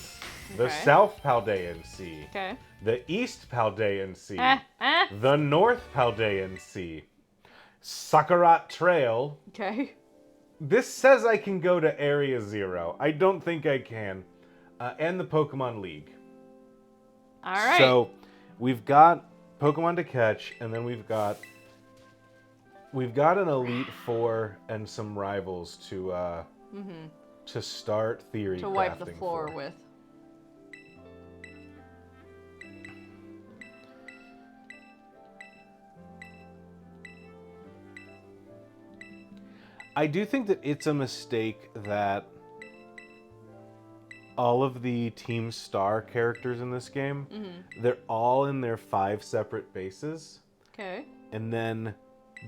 the Okay. South Paldean Sea, Okay. the East Paldean Sea, Eh. the North Paldean Sea, Sakarat Trail. Okay. This says I can go to Area 0. I don't think I can. And the Pokemon League. All right. So we've got Pokemon to catch, and then we've got an Elite Four and some rivals to start theory to wipe the crafting floor for. with. I do think that it's a mistake that all of the Team Star characters in this game, they're all in their 5 separate bases, Okay. and then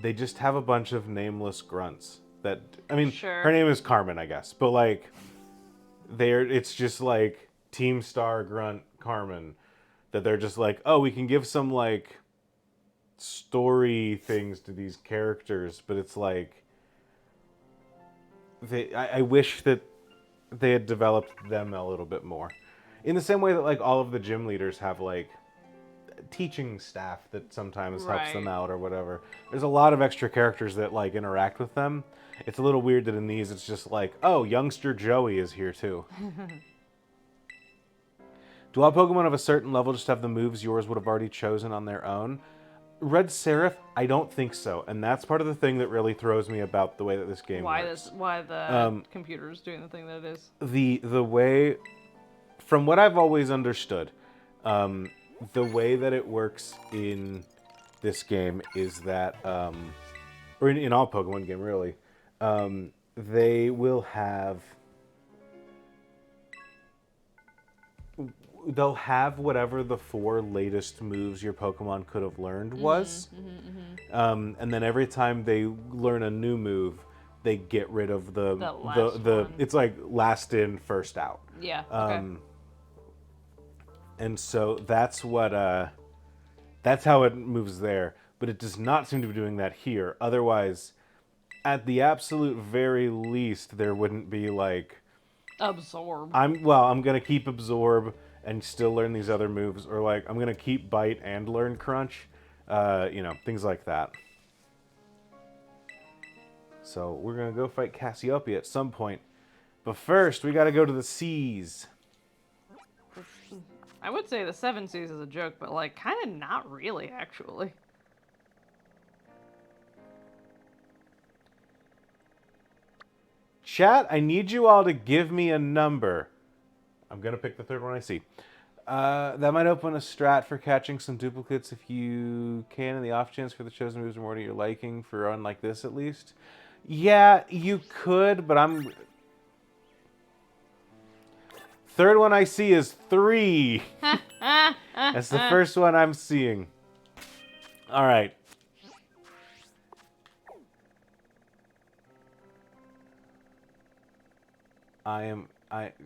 they just have a bunch of nameless grunts. That, I mean, Sure. her name is Carmen, I guess, but like, it's just like Team Star Grunt Carmen, that they're just like, oh, we can give some like story things to these characters, but it's like, I wish that they had developed them a little bit more. in the same way that like all of the gym leaders have like teaching staff that sometimes helps them Right. out or whatever. There's a lot of extra characters that like interact with them. It's a little weird that in these it's just like, oh, youngster Joey is here too. Do all Pokemon of a certain level just have the moves yours would have already chosen on their own? Red Seraph, I don't think so, and that's part of the thing that really throws me about the way that this game works. Why the computer's doing the thing that it is. The way, from what I've always understood, the way that it works in this game is that, or in all Pokemon game really, they will have, they'll have whatever the 4 latest moves your Pokemon could have learned was, and then every time they learn a new move, they get rid of the last one. it's like last in, first out. Yeah. Okay. And so that's what that's how it moves there, but it does not seem to be doing that here. Otherwise, at the absolute very least, there wouldn't be like Absorb. I'm gonna keep Absorb and still learn these other moves, or like I'm gonna keep Bite and learn Crunch, things like that. So we're gonna go fight Cassiopeia at some point, but first we gotta go to the seas. I would say the 7 Seas is a joke, but like kind of not really actually. Chat, I need you all to give me a number. I'm going to pick the third one I see. That might open a strat for catching some duplicates if you can, in the off chance for the chosen moves are more to your liking, for a run like this at least. Yeah, you could, but I'm... Third one I see is 3. That's the first one I'm seeing. All right.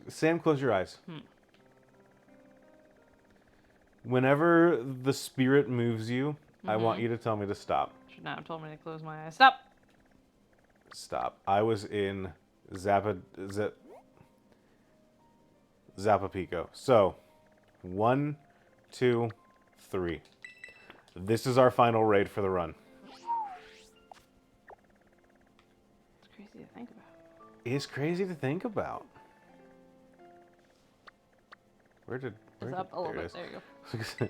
Sam, close your eyes. Whenever the spirit moves you, I want you to tell me to stop. Should not have told me to close my eyes. Stop. Stop. I was in Zappapico. So, 1, 2, 3. This is our final raid for the run. It's crazy to think about. It's crazy to think about. It's up a little bit. There you go.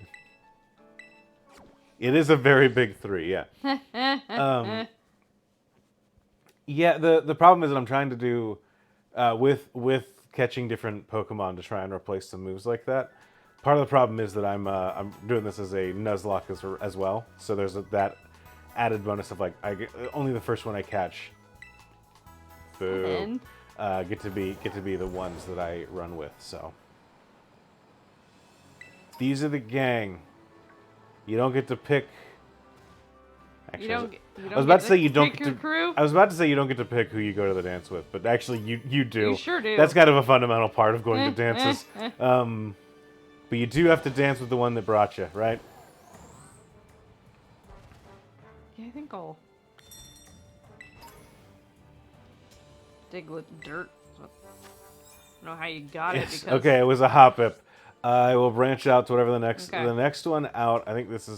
It is a very big 3, yeah. Yeah, the problem is that I'm trying to do with catching different Pokemon to try and replace some moves like that. Part of the problem is that I'm doing this as a Nuzlocke as well, so there's that added bonus of like only the first one I catch. Boo. Get to be the ones that I run with. So these are the gang. You don't get to pick. Actually, I was about to say you don't get to. Crew? I was about to say you don't get to pick who you go to the dance with, but actually you do. You sure do. That's kind of a fundamental part of going to dances. But you do have to dance with the one that brought you, right? Yeah, I think I'll dig with dirt. I don't know how you got it. Yes. Because... Okay, it was a Hoppip. I will branch out to whatever the next Okay. the next one out. I think this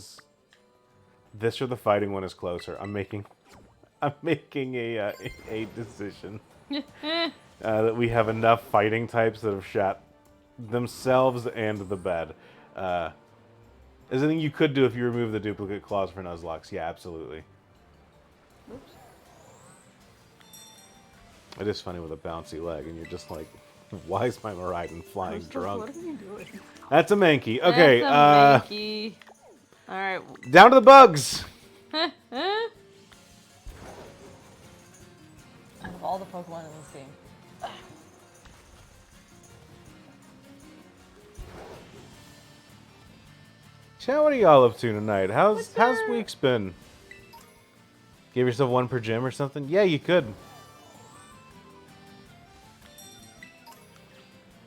or the fighting one is closer. I'm making a decision that we have enough fighting types that have shot themselves and the bed. Is anything you could do if you remove the duplicate claws for Nuzlocke? Yeah, absolutely. Oops. It is funny with a bouncy leg, and you're just like, why is my Miraidon flying drunk? What are you doing? That's a Mankey. Okay, That's a Mankey. All right. down to the bugs. Out of all the Pokemon in this game. Chat, what are y'all up to tonight? How's week's been? Give yourself one per gym or something? Yeah, you could.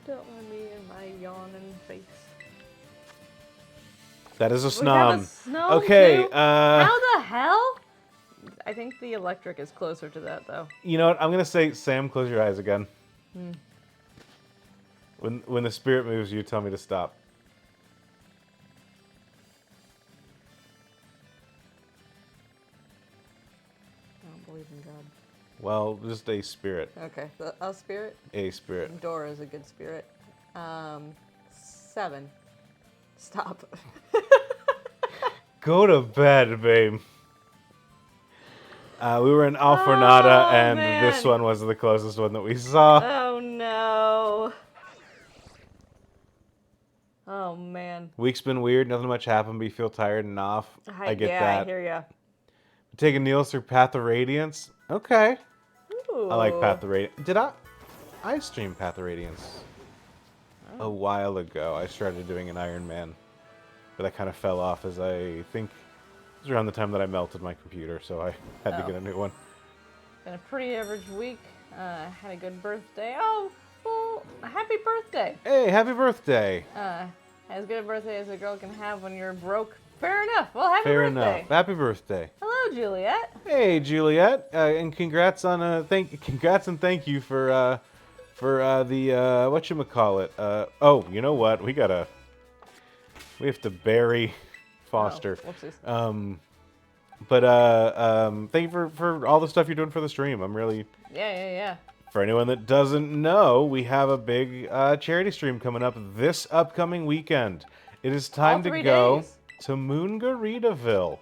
Don't let me in my yawning face. That is a We have snom. a snom, Okay, too? How the hell? I think the electric is closer to that, though. you know what? I'm gonna say, Sam, close your eyes again. When the spirit moves, you tell me to stop. I don't believe in God. Well, just a spirit. Okay, a spirit? A spirit. Dora is a good spirit. 7. Stop. Go to bed, babe. We were in Alfornada, and man. this one was the closest one that we saw. Oh no. Oh man. Week's been weird. Nothing much happened, but you feel tired and off. I get that. I hear ya. Taking Niels through Path of Radiance. Okay. Ooh. I like Path of Radiance. Did I streamed Path of Radiance a while ago. I started doing an Iron Man, but I kind of fell off as I think it was around the time that I melted my computer, so I had to get a new one. Been a pretty average week. Had a good birthday. Oh, well, happy birthday. Hey, happy birthday. As good a birthday as a girl can have when you're broke. Fair enough. Well, happy Fair birthday. enough. Happy birthday. Hello, Juliet. Hey, Juliet, and congrats on congrats and thank you for the whatchamacallit. Oh, you know what? We have to bury Foster. Oh, whoopsies. But thank you for all the stuff you're doing for the stream. I'm really... Yeah. For anyone that doesn't know, we have a big charity stream coming up this upcoming weekend. It is time to go to Moongaritaville.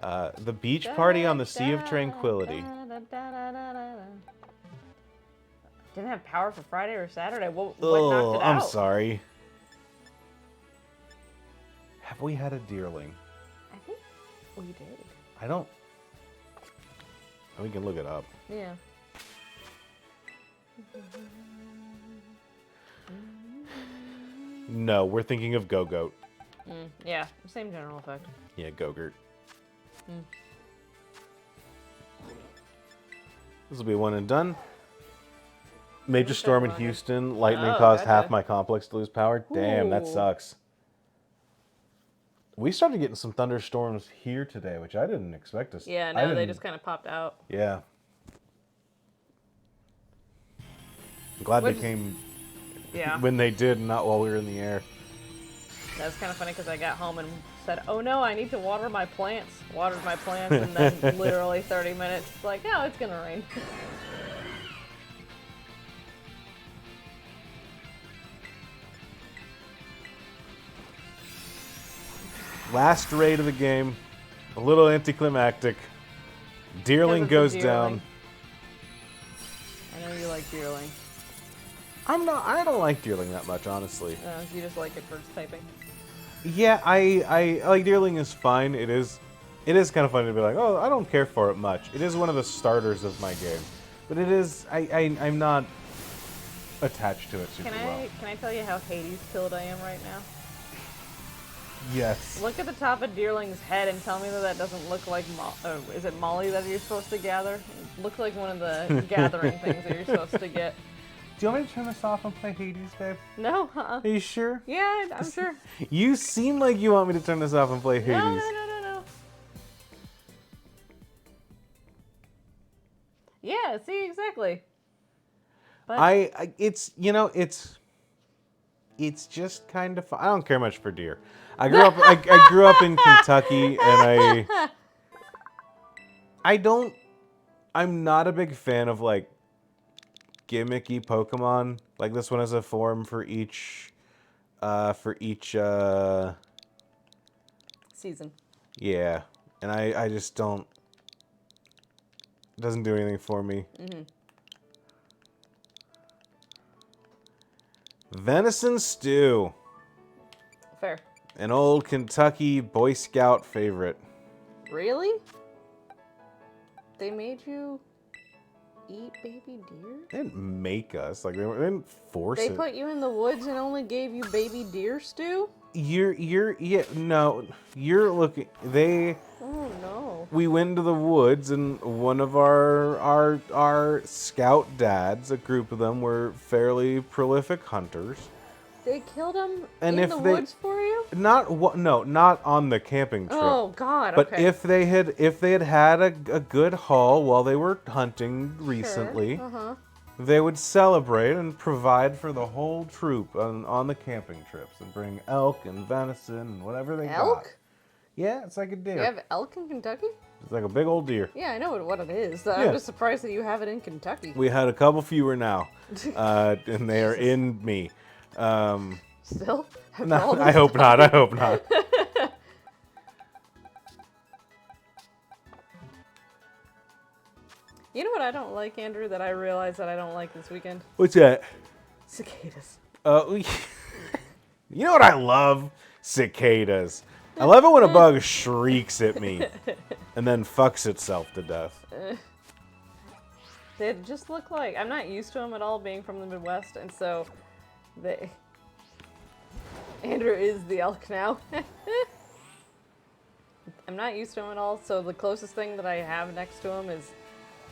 The beach party on the Sea of Tranquility. Didn't have power for Friday or Saturday. What knocked it out? I'm sorry. Have we had a deerling? I think we did. I don't... We can look it up. Yeah. No, we're thinking of Go-Goat. Yeah, same general effect. Yeah, Go-Gurt. This will be one and done. Major storm in Houston. Lightning caused half my complex to lose power. Damn, that sucks. We started getting some thunderstorms here today, which I didn't expect to see. Yeah, no, they just kind of popped out. Yeah. I'm glad they came when they did, not while we were in the air. That was kind of funny because I got home and said, oh no, I need to water my plants. Watered my plants, and then literally 30 minutes, it's like, no, it's going to rain. Last raid of the game. A little anticlimactic. Deerling goes down. I know you like Deerling. I don't like Deerling that much, honestly. You just like it for its typing. Yeah, I like Deerling is fine. It is kind of funny to be like, oh, I don't care for it much. It is one of the starters of my game, but it is I'm not attached to it super well. Can I tell you how Hades pilled I am right now? Yes. Look at the top of Deerling's head and tell me that doesn't look like is it Molly that you're supposed to gather? It looks like one of the gathering things that you're supposed to get. Do you want me to turn this off and play Hades, babe? No, Are you sure? Yeah, I'm sure. You seem like you want me to turn this off and play Hades. No. Yeah, see, exactly. But it's just kind of fun. I don't care much for deer. I grew up in Kentucky, and I'm not a big fan of like gimmicky Pokemon. Like this one has a form for each season. Yeah, and I just don't. It doesn't do anything for me. Venison stew. Fair. An old Kentucky Boy Scout favorite. Really? They made you eat baby deer? They didn't make us. Like they didn't force it. They put you in the woods and only gave you baby deer stew? You're looking. Oh no. We went into the woods, and one of our scout dads, a group of them, were fairly prolific hunters. They killed them And in if the they- woods for you? Not on the camping trip. Oh God. But okay. if they had had a good haul while they were hunting recently, they would celebrate and provide for the whole troop on the camping trips and bring elk and venison and whatever they got. Elk? Yeah, it's like a deer. You have elk in Kentucky? It's like a big old deer. Yeah, I know what it is. Yeah. I'm just surprised that you have it in Kentucky. We had a couple fewer now, and they are in me. Still? After No, all I this hope not. I hope not. You know what I don't like, Andrew, that I realized that I don't like this weekend? What's that? Cicadas. You know what I love? Cicadas. I love it when a bug shrieks at me and then fucks itself to death. They just look like... I'm not used to them at all, being from the Midwest, and so they... Andrew is the elk now. I'm not used to them at all, so the closest thing that I have next to him is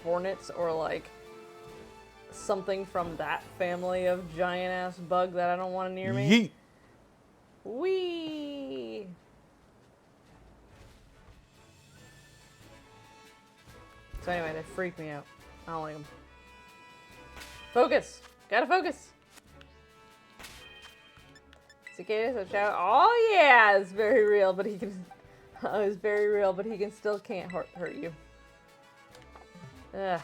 hornets or like something from that family of giant-ass bug that I don't want near me. Yeet. Whee! So anyway, they freak me out. I don't like them. Focus! Gotta focus! Cicadas have shout. Oh yeah! It's very real, but he can... Oh, it's very real, but he can still can't hurt you. Ugh.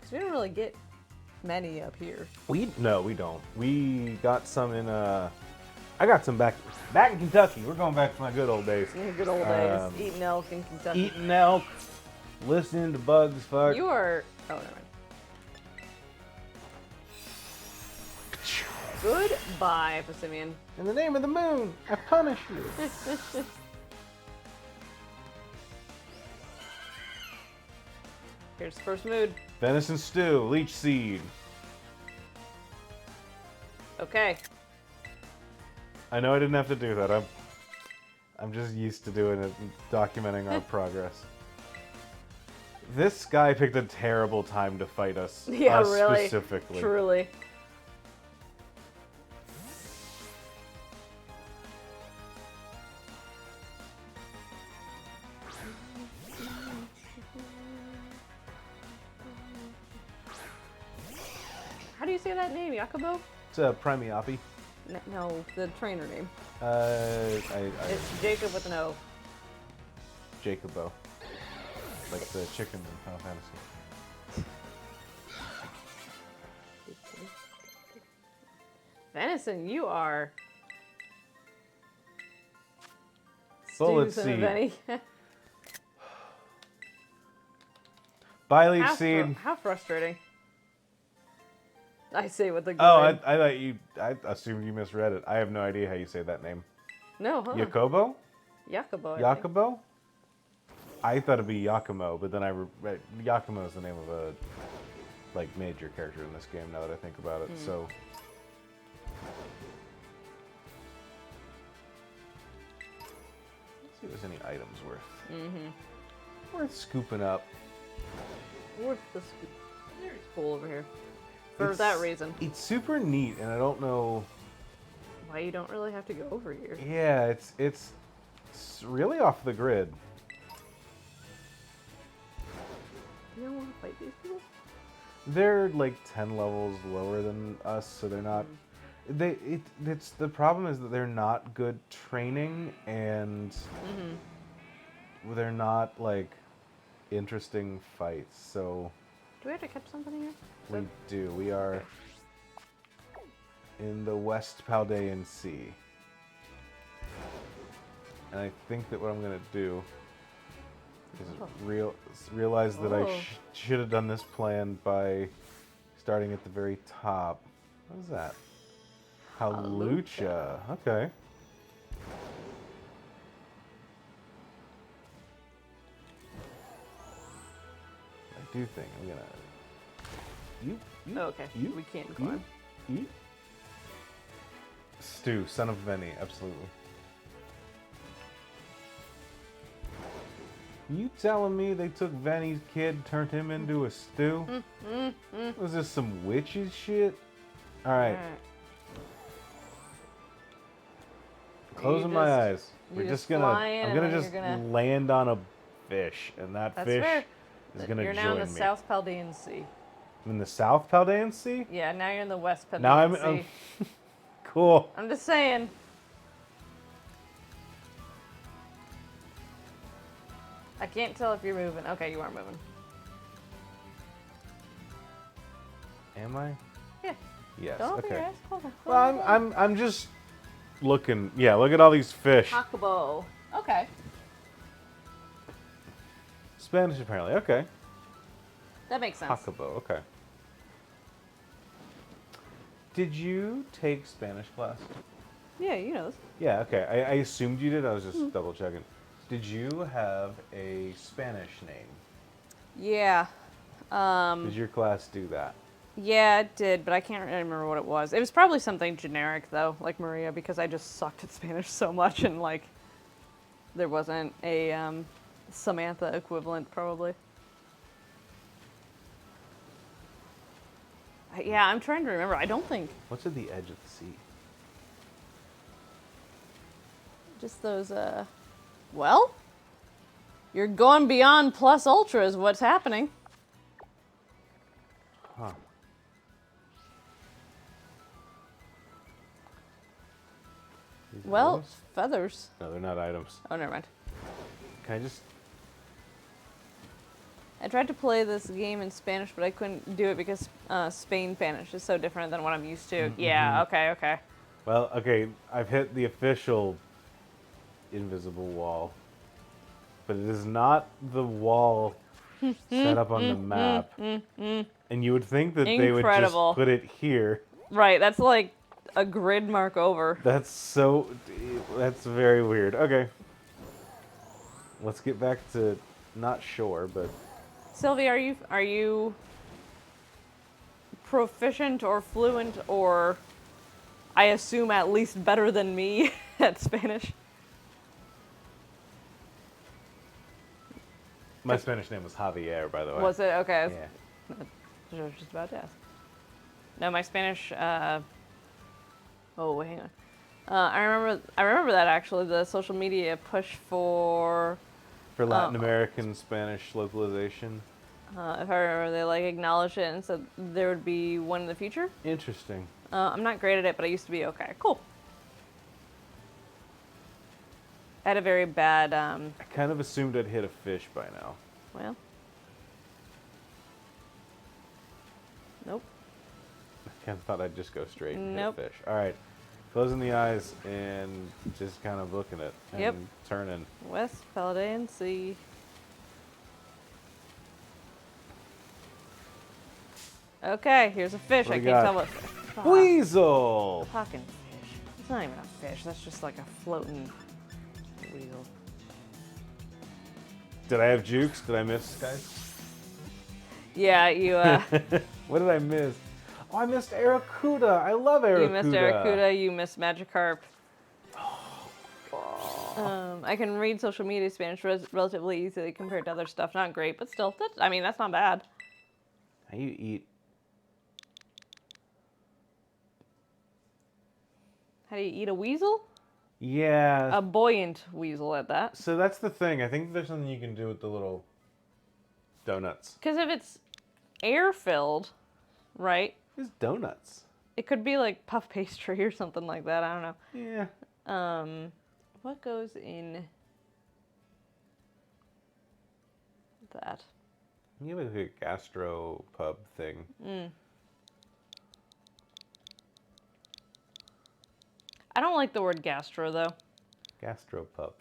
'Cause we don't really get many up here. No, we don't. We got some in I got some back in Kentucky. We're going back to my good old days. In the good old days, eating elk in Kentucky. Eating elk, listening to bugs fuck. You are... Oh, never mind. Goodbye, Passimian. In the name of the moon, I punish you. Here's the first mood. Venison stew, leech seed. Okay. I know I didn't have to do that. I'm just used to doing it and documenting our progress. This guy picked a terrible time to fight us. Yeah, us really. Specifically. Truly. How do you say that name? Yakubo? It's Primiopi. No, the trainer name. It's It's Jacob with an O. Jacobo. Like the chicken in Final Fantasy. Venison, you are... Bullet Stew, son of seed. Benny. Bi-leaf seed. How frustrating. I say with the Oh, grin. I thought you... I assumed you misread it. I have no idea how you say that name. No, huh? Yakobo? Yakubo. I think. Yakubo? I thought it'd be Yakumo, but then I read Yakumo is the name of a major character in this game. Now that I think about it, so let's see if there's any items worth scooping up. Worth the scoop. There's cool over here. For It's- that reason. It's super neat, and I don't know. Why you don't really have to go over here. Yeah, it's really off the grid. You don't want to fight these people? They're like 10 levels lower than us, so they're not. It's the problem is that they're not good training, and they're not like interesting fights. So Do we have to catch something here? we do. We are in the West Paldean Sea, and I think that what I'm gonna do is realize that I should have done this plan by starting at the very top. What is that? Halucha. Okay. I do think I'm gonna. You. Oh, okay. You. We can't climb. You. Stew, son of Venny, absolutely. You telling me they took Venny's kid, turned him into a stew? Was this some witches shit? Alright, closing my eyes. you We're just just gonna, fly in I'm and gonna then just you're gonna- land on a fish, and that That's fish fair. is going to You're join now in the me. South Paldean Sea. I'm in the South Paldean Sea? Yeah, now you're in the West Paldean Now I'm... Sea. Cool. I'm just saying. I can't tell if you're moving. Okay, you are moving. Am I? Yeah. Yes. Don't open Okay. your eyes. Hold on. Well, I'm just looking. Yeah, look at all these fish. Hakubo. Okay. Spanish apparently. Okay. That makes sense. Hakubo. Okay. Did you take Spanish class? Yeah, you know this. Yeah. Okay. I assumed you did. I was just double checking. Did you have a Spanish name? Yeah. Did your class do that? Yeah, it did, but I can't really remember what it was. It was probably something generic, though, like Maria, because I just sucked at Spanish so much, and, like, there wasn't a Samantha equivalent, probably. Yeah, I'm trying to remember. I don't think. What's at the edge of the sea? Just those, Well? You're going beyond plus ultra is what's happening. Huh. These Well, items? feathers. No, they're not items. Oh, never mind. Can I just... I tried to play this game in Spanish, but I couldn't do it because Spain Spanish is so different than what I'm used to. Yeah, okay. Well, okay, I've hit the official invisible wall. But it is not the wall set up on the map. And you would think that they would just Incredible. put it here. Right, that's like a grid mark over. That's very weird. Okay. Let's get back to not sure, but Sylvie, are you proficient or fluent or I assume at least better than me at Spanish? my Spanish name was Javier, by the way. Was it? Okay. Yeah. I was just about to ask. No, my Spanish. Oh, wait, hang on. I remember that actually. The social media push for Latin American Spanish localization. if I remember, they like acknowledged it and said there would be one in the future. Interesting. I'm not great at it, but I used to be okay. Cool. I had a very bad. I kind of assumed I'd hit a fish by now. Well. Nope. I kind of thought I'd just go straight and Nope. hit a fish. All right. Closing the eyes and just kind of looking at it and Yep. turning. West Paldean Sea. Okay, here's a fish. What I do can't we tell got? what fish. Fuck. Weasel! Fucking fish. It's not even a fish. That's just like a floating weasel. Did I have jukes? Did I miss, guys? Yeah, you What did I miss? Oh, I missed Aracuda. I love Aracuda. you missed Aracuda. You missed Magikarp. I can read social media Spanish relatively easily compared to other stuff. Not great, but still, that's not bad. How you eat? How do you eat a weasel? Yeah. A buoyant weasel at that. So that's the thing. I think there's something you can do with the little donuts. Because if it's air-filled, right, It's donuts. it could be like puff pastry or something like that. I don't know. Yeah. What goes in that? You have like a gastro pub thing. I don't like the word gastro though. Gastro pub.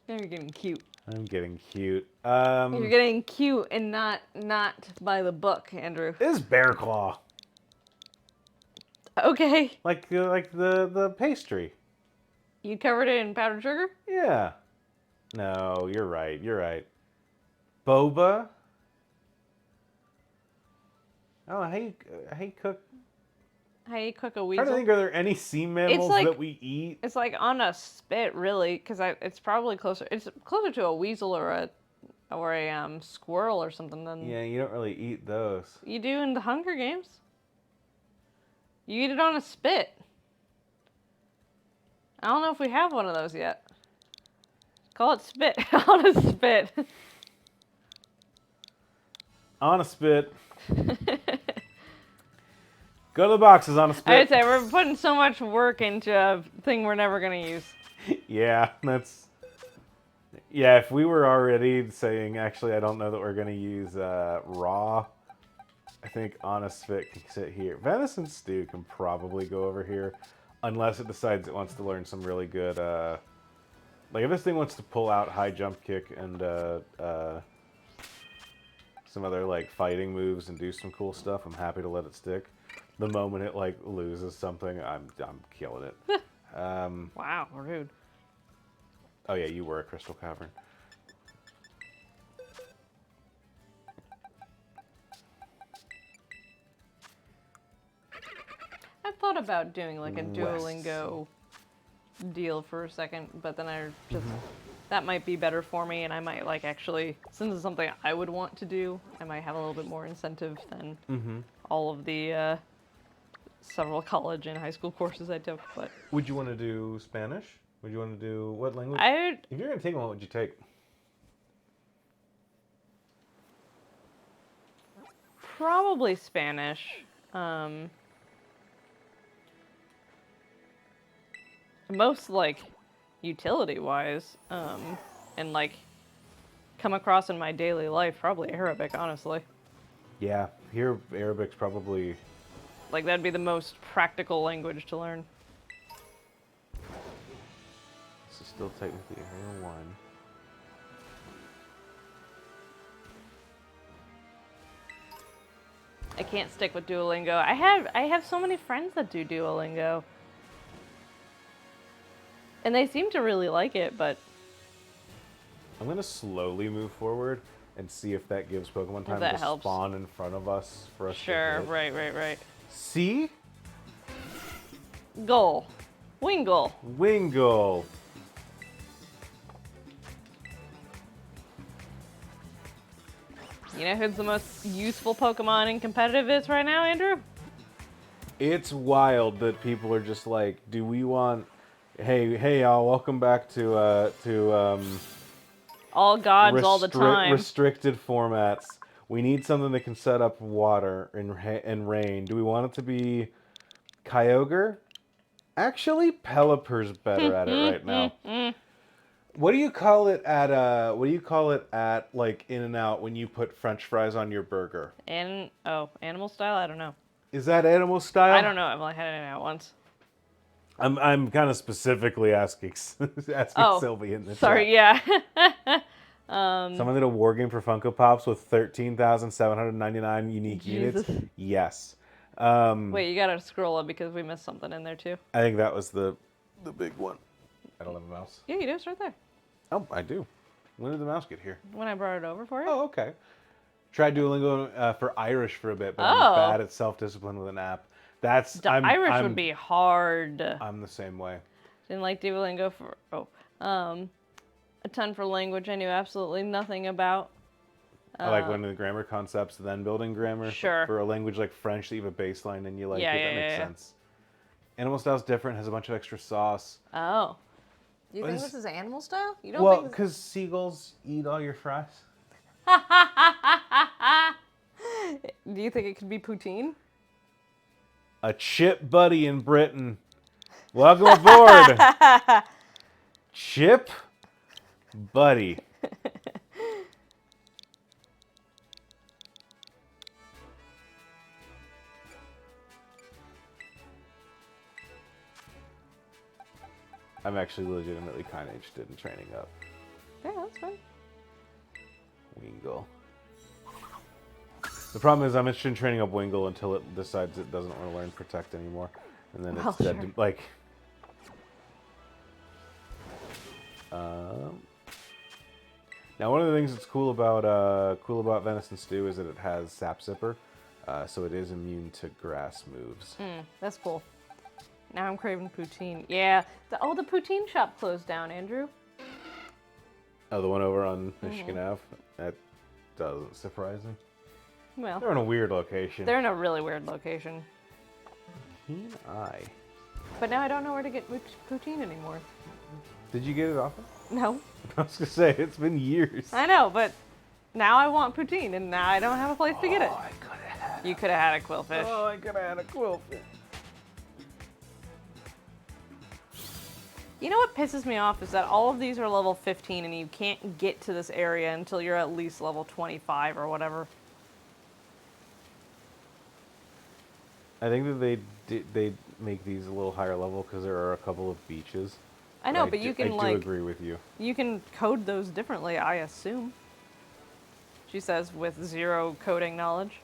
Now you're getting cute. I'm getting cute. You're getting cute and not by the book, Andrew. Is Bear Claw. Okay. Like the pastry. You covered it in powdered sugar? Yeah. No, you're right. You're right. Boba. Oh, how you cook? How you cook a I'm weasel? trying to think, are there any sea mammals like- that we eat? It's like on a spit, really, because it's probably closer. It's closer to a weasel or a squirrel or something than Yeah, you don't really eat those. you do in the Hunger Games. You eat it on a spit. I don't know if we have one of those yet. Call it spit. On a spit. On a spit. Go to the boxes on a spit. I would say we're putting so much work into a thing we're never gonna use. Yeah, that's... Yeah, if we were already saying, actually, I don't know that we're going to use raw, I think on a spit can sit here. Venison stew can probably go over here, unless it decides it wants to learn some really good... like, if this thing wants to pull out high jump kick and some other, like, fighting moves and do some cool stuff, I'm happy to let it stick. The moment it, like, loses something, I'm killing it. Wow, rude. Oh yeah, you were a crystal cavern. I thought about doing like a Duolingo deal for a second, but then I just that might be better for me, and I might like actually, since it's something I would want to do, I might have a little bit more incentive than all of the several college and high school courses I took. But Would you want to do Spanish? Would you want to do what language? If you're gonna take one, what would you take? Probably Spanish. Most like utility-wise, and like come across in my daily life, probably Arabic, honestly. Yeah, here Arabic's probably... Like that'd be the most practical language to learn. This is still technically Area 1. I can't stick with Duolingo. I have so many friends that do Duolingo. And they seem to really like it, but... I'm going to slowly move forward and see if that gives Pokemon time to helps. spawn in front of us for us to Sure, hit. right. See? Goal. Wingull. Wingull. You know who's the most useful Pokemon in competitive is right now, Andrew? It's wild that people are just like, do we want... Hey, y'all, welcome back to All gods all the time. Restricted formats. We need something that can set up water and rain. Do we want it to be Kyogre? Actually, Pelipper's better at it right now. What do you call it at like In-N-Out when you put French fries on your burger? Animal style? I don't know. Is that animal style? I don't know. I've only had it out once. I'm kind of specifically asking Sylvie in the Sorry, chat. yeah. Someone did a war game for Funko Pops with 13,799 unique units. Jesus. Yes. Wait, you gotta scroll up because we missed something in there too. I think that was the big one. I don't have a mouse. Yeah, you do. It's right there. Oh, I do. When did the mouse get here? When I brought it over for you. Oh, okay. Tried Duolingo for Irish for a bit, but Oh. I'm bad at self-discipline with an app. Irish would be hard. I'm the same way. Didn't like Duolingo for a ton for language I knew absolutely nothing about. I like learning the grammar concepts, then building grammar. Sure. For a language like French that you have a baseline and you like Yeah, it, yeah, that makes yeah. sense. Animal Style's different, has a bunch of extra sauce. Oh. Do you What think is- this is animal style? You don't Well, think because seagulls eat all your fries. Do you think it could be poutine? A chip buddy in Britain. Welcome aboard. Chip buddy. I'm actually legitimately kind of interested in training up Yeah, that's fine. Wingull. The problem is I'm interested in training up Wingull until it decides it doesn't want to learn Protect anymore. And then Well, it's dead sure. to, like... Now, one of the things that's cool about Venison Stew is that it has Sap Zipper, so it is immune to grass moves. That's cool. Now I'm craving poutine. Yeah. The poutine shop closed down, Andrew. Oh, the one over on Michigan Ave? That doesn't surprise me. Well, They're in a weird location. they're in a really weird location. Keen eye. But now I don't know where to get poutine anymore. Did you get it often? No. I was gonna say, it's been years. I know, but now I want poutine, and now I don't have a place to get it. I could have had You could have had a quillfish. I could have had a quillfish. You know what pisses me off is that all of these are level 15, and you can't get to this area until you're at least level 25 or whatever. I think that they make these a little higher level because there are a couple of beaches. I know, but you can I like do agree with you. you can code those differently, I assume. She says with 0 coding knowledge.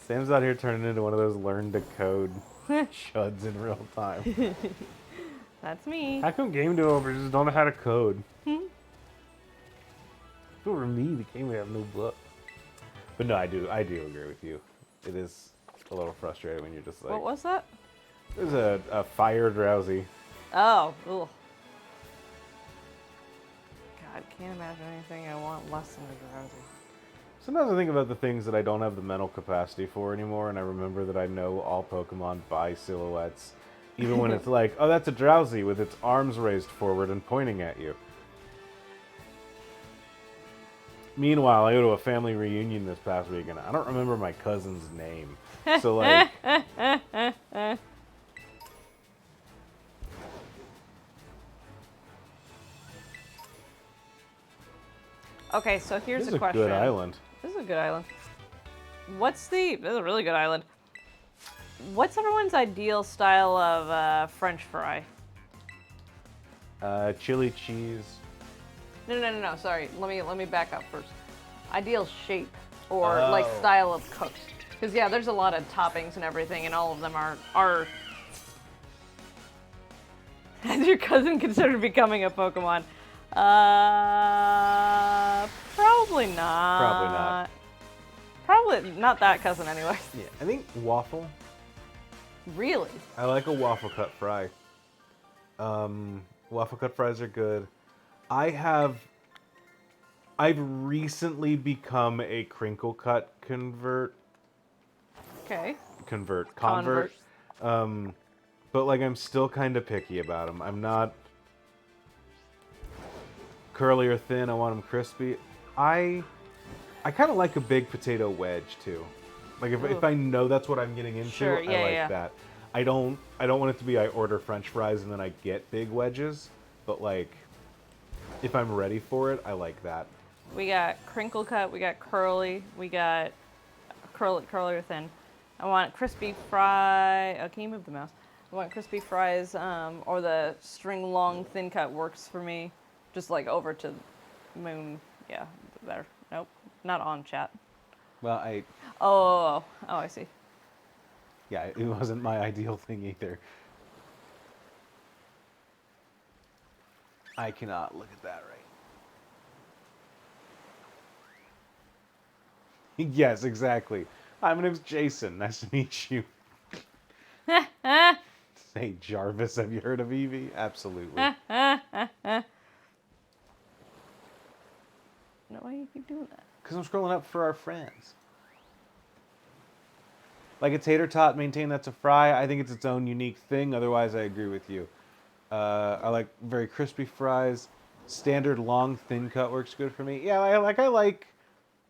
Sam's out here turning into one of those learn to code chuds in real time. That's me. How come game developers just don't know how to code? If it were me, the game would have no book. But no, I do agree with you. It is a little frustrating when you're just like. What was that? There's a fire drowsy. Oh, ugh. God, can't imagine anything I want less than a drowsy. Sometimes I think about the things that I don't have the mental capacity for anymore, and I remember that I know all Pokemon by silhouettes. Even when it's like, oh, that's a drowsy with its arms raised forward and pointing at you. Meanwhile, I go to a family reunion this past weekend. I don't remember my cousin's name. So, like... Okay, so here's This a is a question. good island. This is a good island. This is a really good island. What's everyone's ideal style of French fry? Chili cheese. No. Sorry. Let me back up first. Ideal shape or like Oh. style of cooked. Because yeah, there's a lot of toppings and everything, and all of them are. Has your cousin considered becoming a Pokemon? Probably not. Probably not. Probably not that cousin anyway. Yeah, I think waffle. Really? I like a waffle cut fry. Waffle cut fries are good. I've recently become a crinkle cut convert. Okay. Convert. But like I'm still kind of picky about them. I'm not curly or thin. I want them crispy. I kind of like a big potato wedge too. Like if I know that's what I'm getting into, Sure, I yeah, like yeah. that. I don't want it to be I order French fries and then I get big wedges. But like if I'm ready for it, I like that. We got crinkle cut, we got curly, we got curly or thin. I want crispy fry. Oh, can you move the mouse? I want crispy fries, or the string long thin cut works for me. Just like over to Moon. Yeah, better. Nope, not on chat. Well, Oh, I see. yeah, it wasn't my ideal thing either. I cannot look at that right. Yes, exactly. Hi, my name's Jason. Nice to meet you. Hey, Jarvis, have you heard of Eevee? Absolutely. No, why do you keep doing that? Because I'm scrolling up for our friends. Like a tater tot, maintain that's a fry. I think it's its own unique thing. Otherwise, I agree with you. I like very crispy fries. Standard long thin cut works good for me. Yeah, I like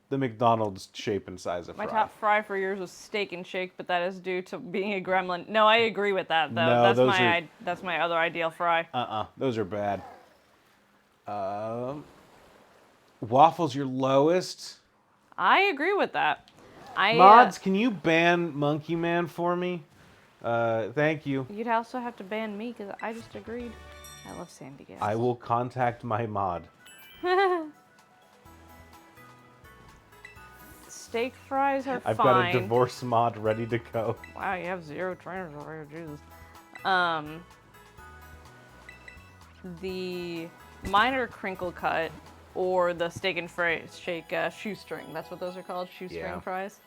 the McDonald's shape and size of My fry. top fry for years was steak and shake, but that is due to being a gremlin. No, I agree with that though. No, That's my other ideal fry. Those are bad. Waffles your lowest. I agree with that. Mods, can you ban Monkey Man for me? Thank you. You'd also have to ban me because I just agreed. I love Sandy Gas. I will contact my mod. Steak fries are I've fine. got a divorce mod ready to go. Wow, you have 0 trainers over here, Jesus. The minor crinkle cut or the steak and shake shoestring. That's what those are called, shoestring Yeah. fries.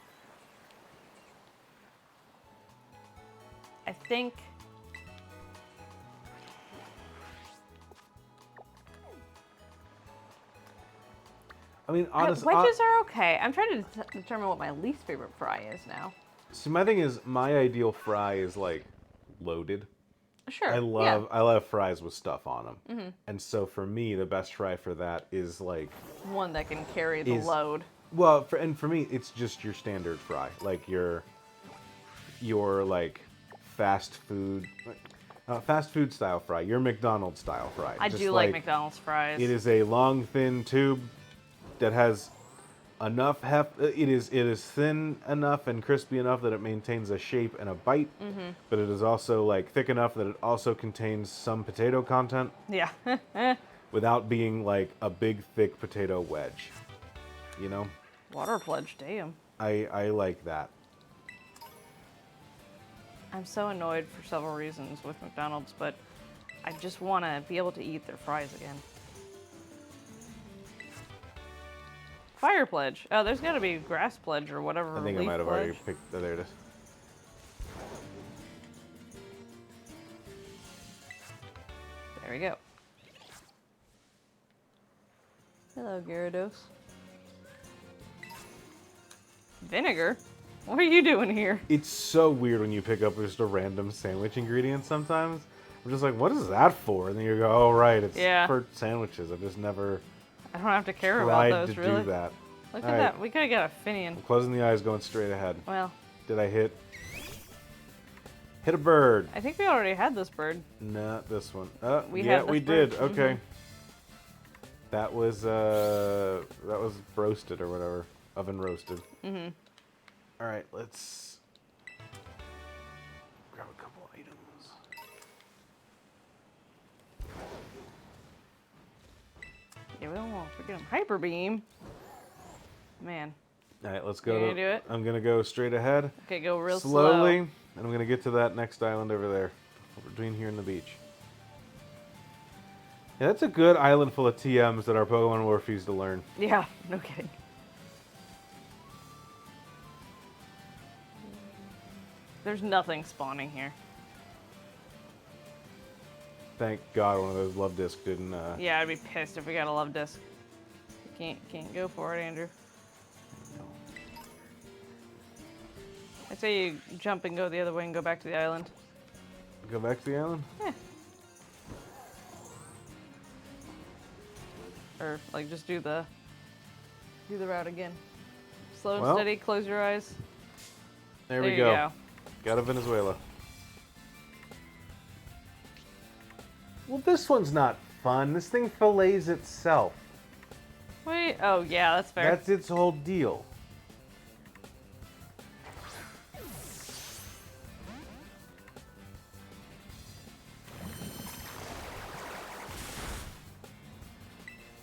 I think. I mean, honestly, Wedges are okay. I'm trying to determine what my least favorite fry is now. see, my thing is, my ideal fry is like loaded. Sure. I love fries with stuff on them. Mm-hmm. And so for me, the best fry for that is like One that can carry the load. well, for me, it's just your standard fry, like your like fast food style fry, your McDonald's style fry. I Just do like McDonald's fries. It is a long, thin tube that has enough it is thin enough and crispy enough that it maintains a shape and a bite, but it is also like thick enough that it also contains some potato content. Yeah. Without being like a big thick potato wedge. You know? Water pledge, damn. I like that. I'm so annoyed for several reasons with McDonald's, but I just want to be able to eat their fries again. Fire pledge. Oh, there's got to be grass pledge or whatever. I think I leaf might have pledge. already picked. There it is. There we go. Hello, Gyarados. Vinegar? What are you doing here? It's so weird when you pick up just a random sandwich ingredient sometimes. I'm just like, what is that for? And then you go, oh, right, it's for sandwiches. I've just never I don't have to care tried about those, to really. do that. Look All at right. that. We could have got a Finian. I'm closing the eyes, going straight ahead. Well, Did I hit a bird? I think we already had this bird. Not this one. We yeah, had this we bird. did. Okay. That was roasted or whatever, oven roasted. Mm-hmm. All right, let's grab a couple items. Yeah, we don't want to forget him. Hyper Beam. Man. All right, let's go. You gonna do it? I'm gonna go straight ahead. Okay, go real slowly, slow. and I'm gonna get to that next island over there, between here and the beach. Yeah, that's a good island full of TMs that our Pokemon will refuse to learn. Yeah, no kidding. There's nothing spawning here. Thank God one of those love discs didn't. Yeah, I'd be pissed if we got a love disc. You can't go for it, Andrew. I'd say you jump and go the other way and go back to the island. Go back to the island? Yeah. Or like just do the route again. Slow and steady, close your eyes. There we you go. Got a Venezuela. Well, this one's not fun. This thing fillets itself. Wait, oh yeah, that's fair. That's its whole deal.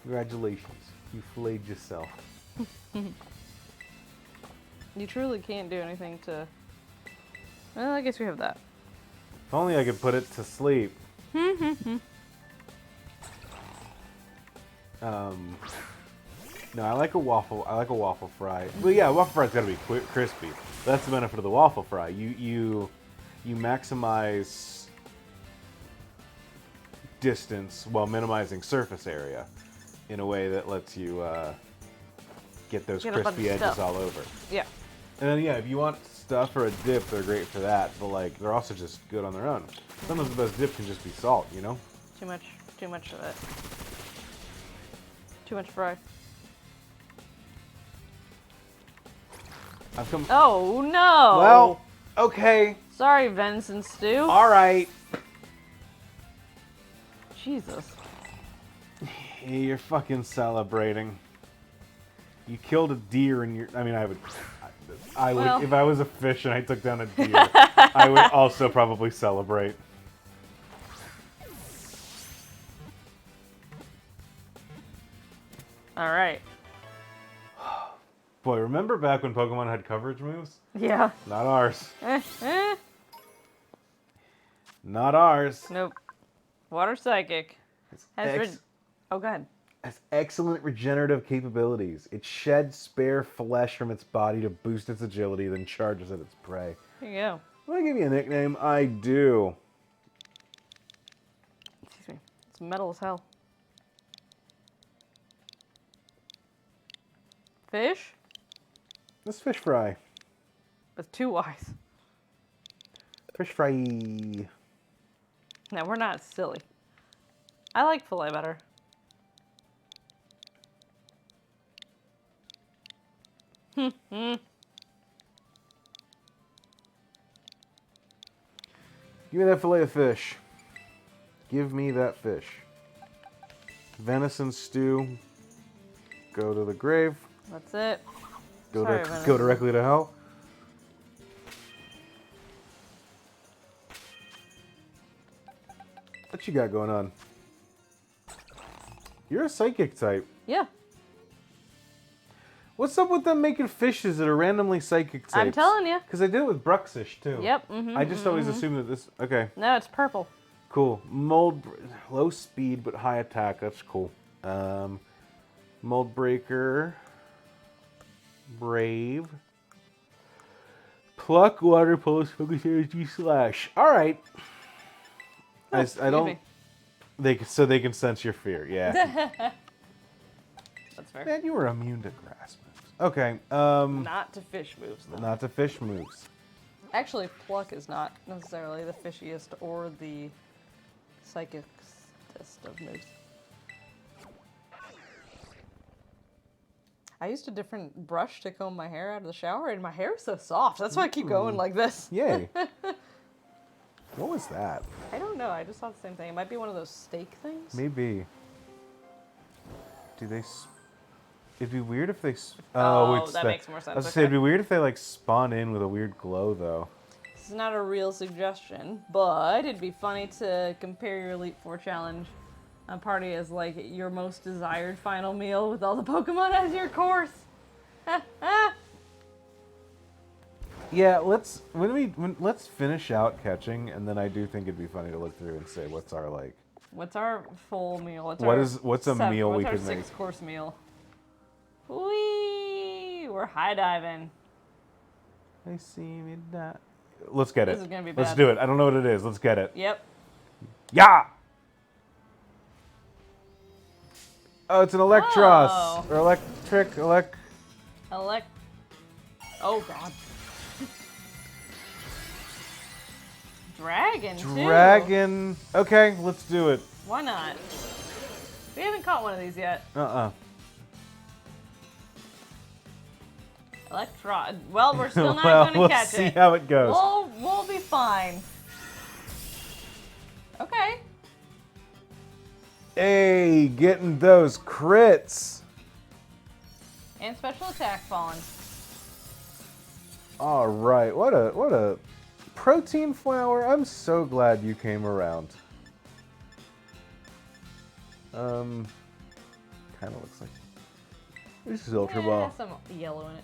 Congratulations. You filleted yourself. You truly can't do anything to... Well, I guess we have that. If only I could put it to sleep. No, I like a waffle fry. Well, yeah, a waffle fry's got to be crispy. That's the benefit of the waffle fry. You maximize distance while minimizing surface area in a way that lets you get those crispy edges all over. Yeah. And then yeah, if you want stuff or a dip, they're great for that. But like, they're also just good on their own. Sometimes the best dip can just be salt, you know? Too much of it. Too much fry. I've come. Oh no! Well, okay. Sorry, venison stew. All right. Jesus. You're fucking celebrating. You killed a deer and I mean, I would if I was a fish and I took down a deer, I would also probably celebrate. All right. Boy, remember back when Pokemon had coverage moves? Yeah. Not ours. Not ours. Nope. Water Psychic. Oh, go ahead. Has excellent regenerative capabilities. It sheds spare flesh from its body to boost its agility, then charges at its prey. Here you go. Want to give you a nickname? I do. Excuse me. It's metal as hell. Fish? This fish fry. With two Y's. Fish fry. No, we're not silly. I like filet better. Give me that fillet of fish. Give me that fish. Venison stew. Go to the grave. That's it. Go Sorry, go venison. directly to hell. What you got going on? You're a psychic type. Yeah. What's up with them making fishes that are randomly psychic types? I'm telling you. Because they did it with Bruxish too. Yep. I just always assumed that this. Okay. No, it's purple. Cool. Low speed but high attack. That's cool. Mold breaker. Brave. Pluck, water pulse, focus energy, slash. All right. I don't. Me. So they can sense your fear. Yeah. That's fair. Man, you were immune to grass moves. Okay. Not to fish moves, though. Not to fish moves. Actually, pluck is not necessarily the fishiest or the psychicest of moves. I used a different brush to comb my hair out of the shower, and my hair is so soft. That's why I keep going like this. Yay. What was that? I don't know. I just saw the same thing. It might be one of those steak things. Maybe. Do they... It'd be weird if they... Oh, it's that makes more sense. I was gonna say, it'd be weird if they, like, spawn in with a weird glow, though. This is not a real suggestion, but it'd be funny to compare your Elite Four challenge party as, like, your most desired final meal with all the Pokemon as your course. Yeah, let's finish out catching, and then I do think it'd be funny to look through and say what's our like. What's our full meal? What's a meal we could could make? 6-course meal? Whee! We're high diving. I see me die. Let's get it. This is gonna be Let's bad. do it. I don't know what it is. Let's get it. Yep. Yeah. Oh, it's an Electros Oh. or electric Oh god. Dragon too. Dragon. Okay, let's do it. Why not? We haven't caught one of these yet. Electro. Well, we're still not Well, going to we'll catch see it. how it goes. We'll be fine. Okay. Hey, getting those crits. And special attack falling. All right, what a protein flower. I'm so glad you came around. Kind of looks like this is Ultra Ball. Has some yellow in it.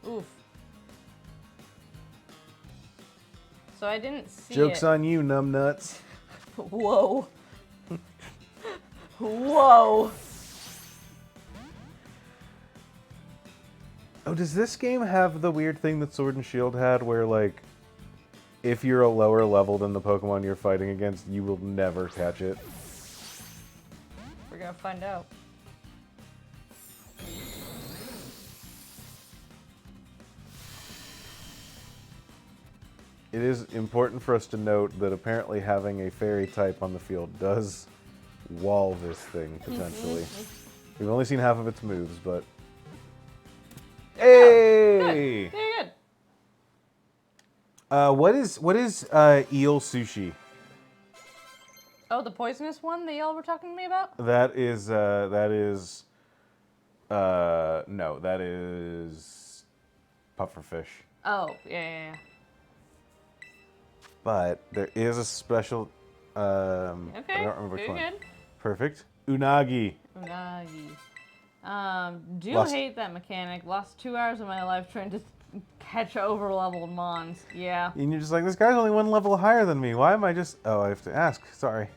Oof. So I didn't see Joke's it. on you, numbnuts. Whoa. Whoa. Oh, does this game have the weird thing that Sword and Shield had where, like, if you're a lower level than the Pokemon you're fighting against, you will never catch it? We're gonna find out. It is important for us to note that apparently having a fairy type on the field does wall this thing, potentially. We've only seen half of its moves, but... Hey! Good. Very good. What is eel sushi? Oh, the poisonous one that y'all were talking to me about? No, that is pufferfish. Oh, yeah. But there is a special, Okay. I don't remember which Very one. good. Perfect. Unagi. Unagi. Do Lost- hate that mechanic. Lost 2 hours of my life trying to catch over-leveled Mons. Yeah. And you're just like, this guy's only one level higher than me. Why am I just... Oh, I have to ask. Sorry.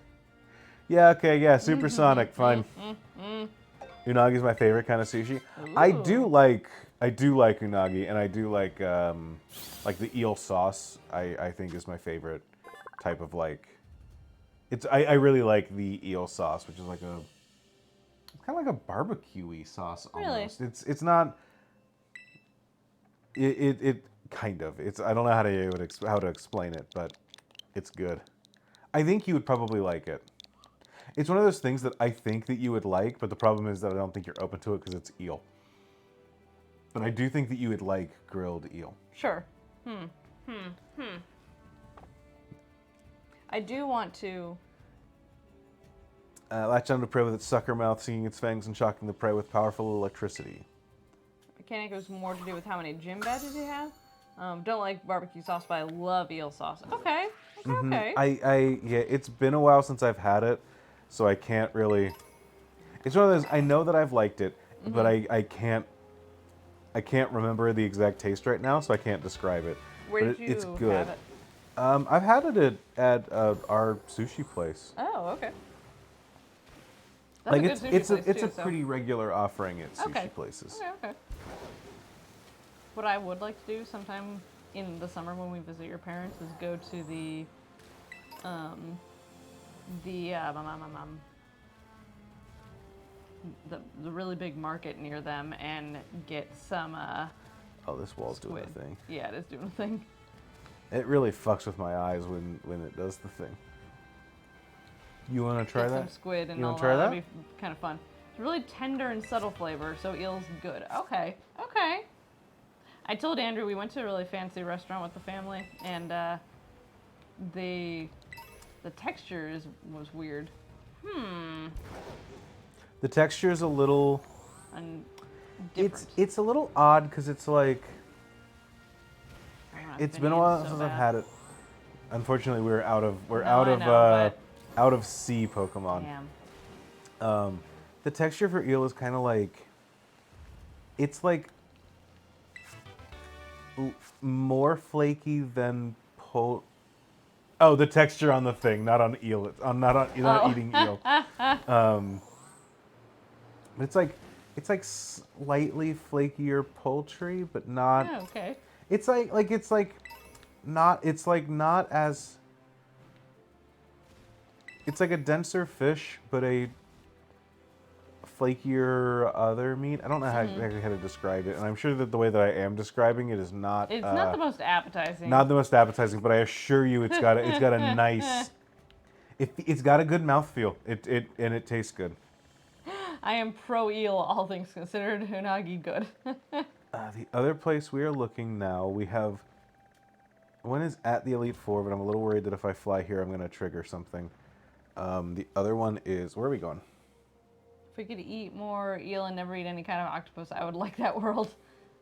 Yeah, okay, yeah. Supersonic. Fine. Unagi's my favorite kind of sushi. I do like unagi, and I do like the eel sauce. I think is my favorite type of like. I really like the eel sauce, which is like a kind of like a barbecue-y sauce almost. Really? It's not. It Kind of. I don't know how to explain it, but it's good. I think you would probably like it. It's one of those things that I think that you would like, but the problem is that I don't think you're open to it because it's eel. But I do think that you would like grilled eel. Sure. I do want to... Latch onto prey with its sucker mouth, singing its fangs and shocking the prey with powerful electricity. Mechanic has more to do with how many gym badges you have. Don't like barbecue sauce, but I love eel sauce. Okay. Okay. Yeah, it's been a while since I've had it, so I can't really... It's one of those, I know that I've liked it, but I can't remember the exact taste right now, so I can't describe it. Where but did you it's good. have it? I've had it at our sushi place. Oh, okay. That's It's a pretty regular offering at sushi places. Okay. What I would like to do sometime in the summer when we visit your parents is go to the really big market near them and get some Oh, this wall's doing squid. a thing. Yeah, it is doing a thing. It really fucks with my eyes when it does the thing. You want to try Get that? some squid and You all wanna try that? That'd be kind of fun. It's really tender and subtle flavor, so eel's good. Okay. I told Andrew we went to a really fancy restaurant with the family, and the texture was weird. The texture is a little... And different. It's a little odd because it's like... I don't know, It's I've been a eating while so since bad. I've had it. Unfortunately, we're out of I out of sea Pokemon. Damn. The texture for eel is kind of like... It's like... more flaky than Oh, the texture on the thing, not on eel. Not eating eel. But it's like slightly flakier poultry, but not. Oh, okay. It's not as. It's like a denser fish, but a flakier other meat. I don't know how exactly how to describe it, and I'm sure that the way that I am describing it is not. It's not the most appetizing. Not the most appetizing, but I assure you, it's got a nice. It's got a good mouthfeel. And it tastes good. I am pro eel, all things considered. Unagi good. The other place we are looking now, we have. One is at the Elite Four, but I'm a little worried that if I fly here, I'm going to trigger something. The other one is where are we going? If we could eat more eel and never eat any kind of octopus, I would like that world.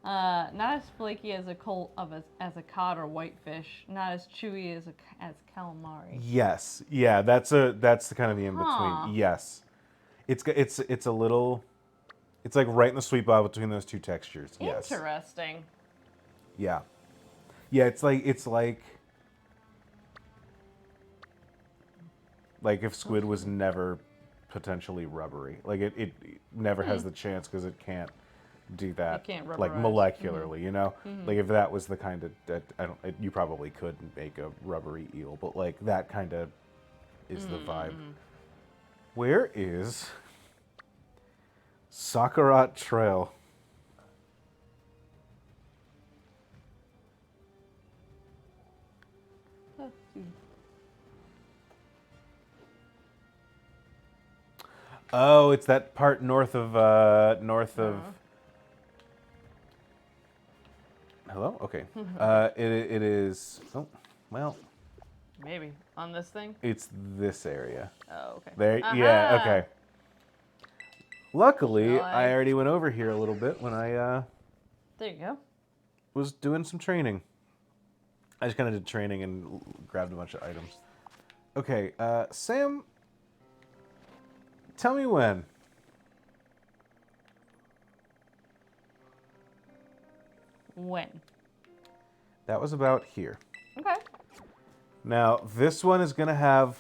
Not as flaky as a cod or whitefish. Not as chewy as calamari. Yes, yeah, that's the kind of the in between. Huh. Yes, it's a little, it's like right in the sweet spot between those two textures. Yes. Interesting. Yeah, it's like if squid was never potentially rubbery. Like it never has the chance because it can't do that. It can't like rubberize. molecularly, you know. Like if that was the kind of that you probably could make a rubbery eel, but like that kind of is the vibe. Where is Sakurat Trail? Oh, it's that part north of Hello? Okay. It is. Oh, well. Maybe on this thing. It's this area. Oh, okay. There. Aha! Yeah. Okay. Luckily, Well, I already went over here a little bit when I There you go. was doing some training. I just kind of did training and grabbed a bunch of items. Okay, Sam. Tell me when. When? That was about here. Okay. Now, this one is going to have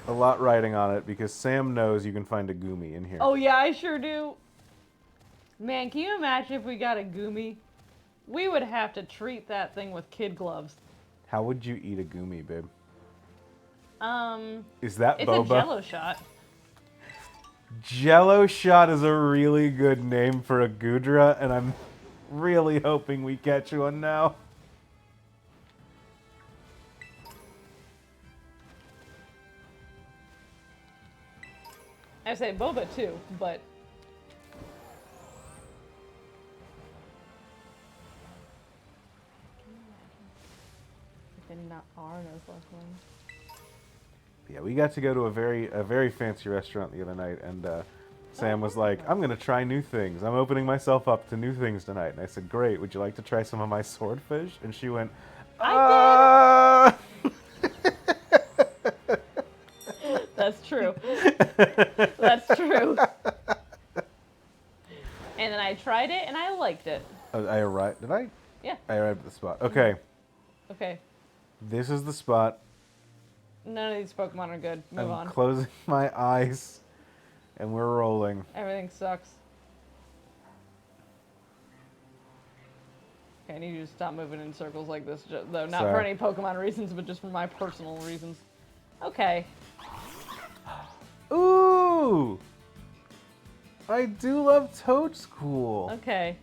a lot riding on it because Sam knows you can find a Gumi in here. Oh yeah, I sure do. Man, can you imagine if we got a Gumi? We would have to treat that thing with kid gloves. How would you eat a Gumi, babe? Is It's that a boba? Jello shot. Jello shot is a really good name for a Gudra, and really hoping we catch one now. I say Boba too, but not Arno's left one. Yeah, we got to go to a very fancy restaurant the other night, and Sam was like, "I'm gonna try new things. I'm opening myself up to new things tonight." And I said, "Great. Would you like to try some of my swordfish?" And she went, I did. That's true. That's true. And then I tried it and I liked it. I arrived. Did I? Yeah. I arrived at the spot. Okay. Okay. This is the spot. None of these Pokemon are good. Move on. I'm closing my eyes, and we're rolling. Everything sucks. Okay, I need you to stop moving in circles like this, though not for Sorry. any Pokemon reasons, but just for my personal reasons. Okay. Ooh! I do love Toad School. Okay.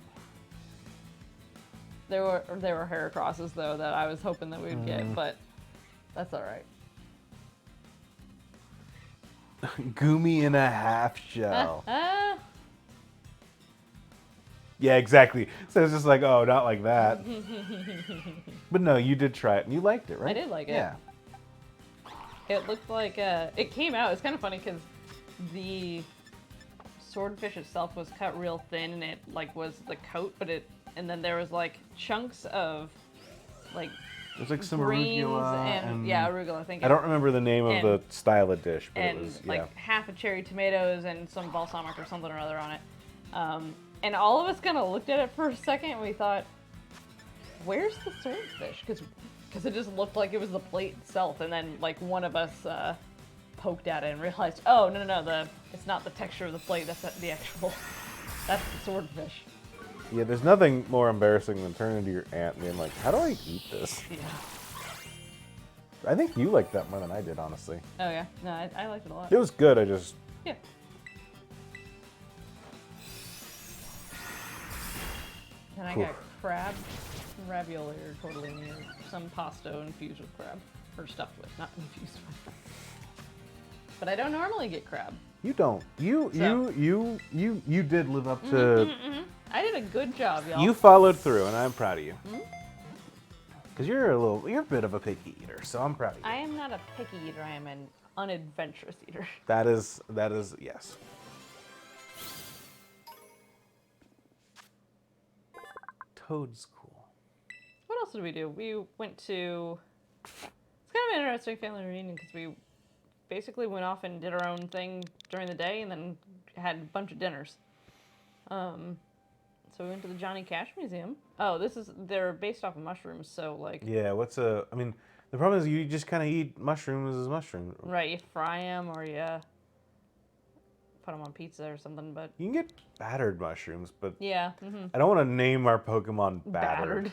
There were Heracrosses though that I was hoping that we'd get, but that's all right. Goomy in a half shell. Yeah, exactly. So it's just like, oh, not like that. But no, you did try it and you liked it, right? I did like it. Yeah. It looked like it came out. It's kind of funny because the swordfish itself was cut real thin, and it like was the coat, and then there was like chunks of like There's like some greens arugula and yeah, arugula. I think. I don't remember the name of the style of dish, but and it was like half a cherry tomatoes and some balsamic or something or other on it. And all of us kind of looked at it for a second and we thought, where's the swordfish? Because it just looked like it was the plate itself. And then like one of us poked at it and realized, oh, no, it's not the texture of the plate, that's the actual, that's the swordfish. Yeah, there's nothing more embarrassing than turning to your aunt and being like, how do I eat this? Yeah. I think you liked that more than I did, honestly. Oh yeah, no, I liked it a lot. It was good, I just... Yeah. And I got crab ravioli or tortellini or some pasta infused with crab. Or stuffed with, not infused with. But I don't normally get crab. You don't. You did live up to... I did a good job, y'all. You followed through, and I'm proud of you. Because you're a bit of a picky eater, so I'm proud of you. I am not a picky eater, I am an unadventurous eater. That is, yes. Toad School. What else did we do? We went to... It's kind of an interesting family reunion because we basically went off and did our own thing during the day and then had a bunch of dinners. So we went to the Johnny Cash Museum. Oh, they're based off of mushrooms, so like... Yeah, I mean, the problem is you just kind of eat mushrooms as mushrooms. Right, you fry them or you put them on pizza or something, but... You can get battered mushrooms, but... Yeah. I don't want to name our Pokemon battered.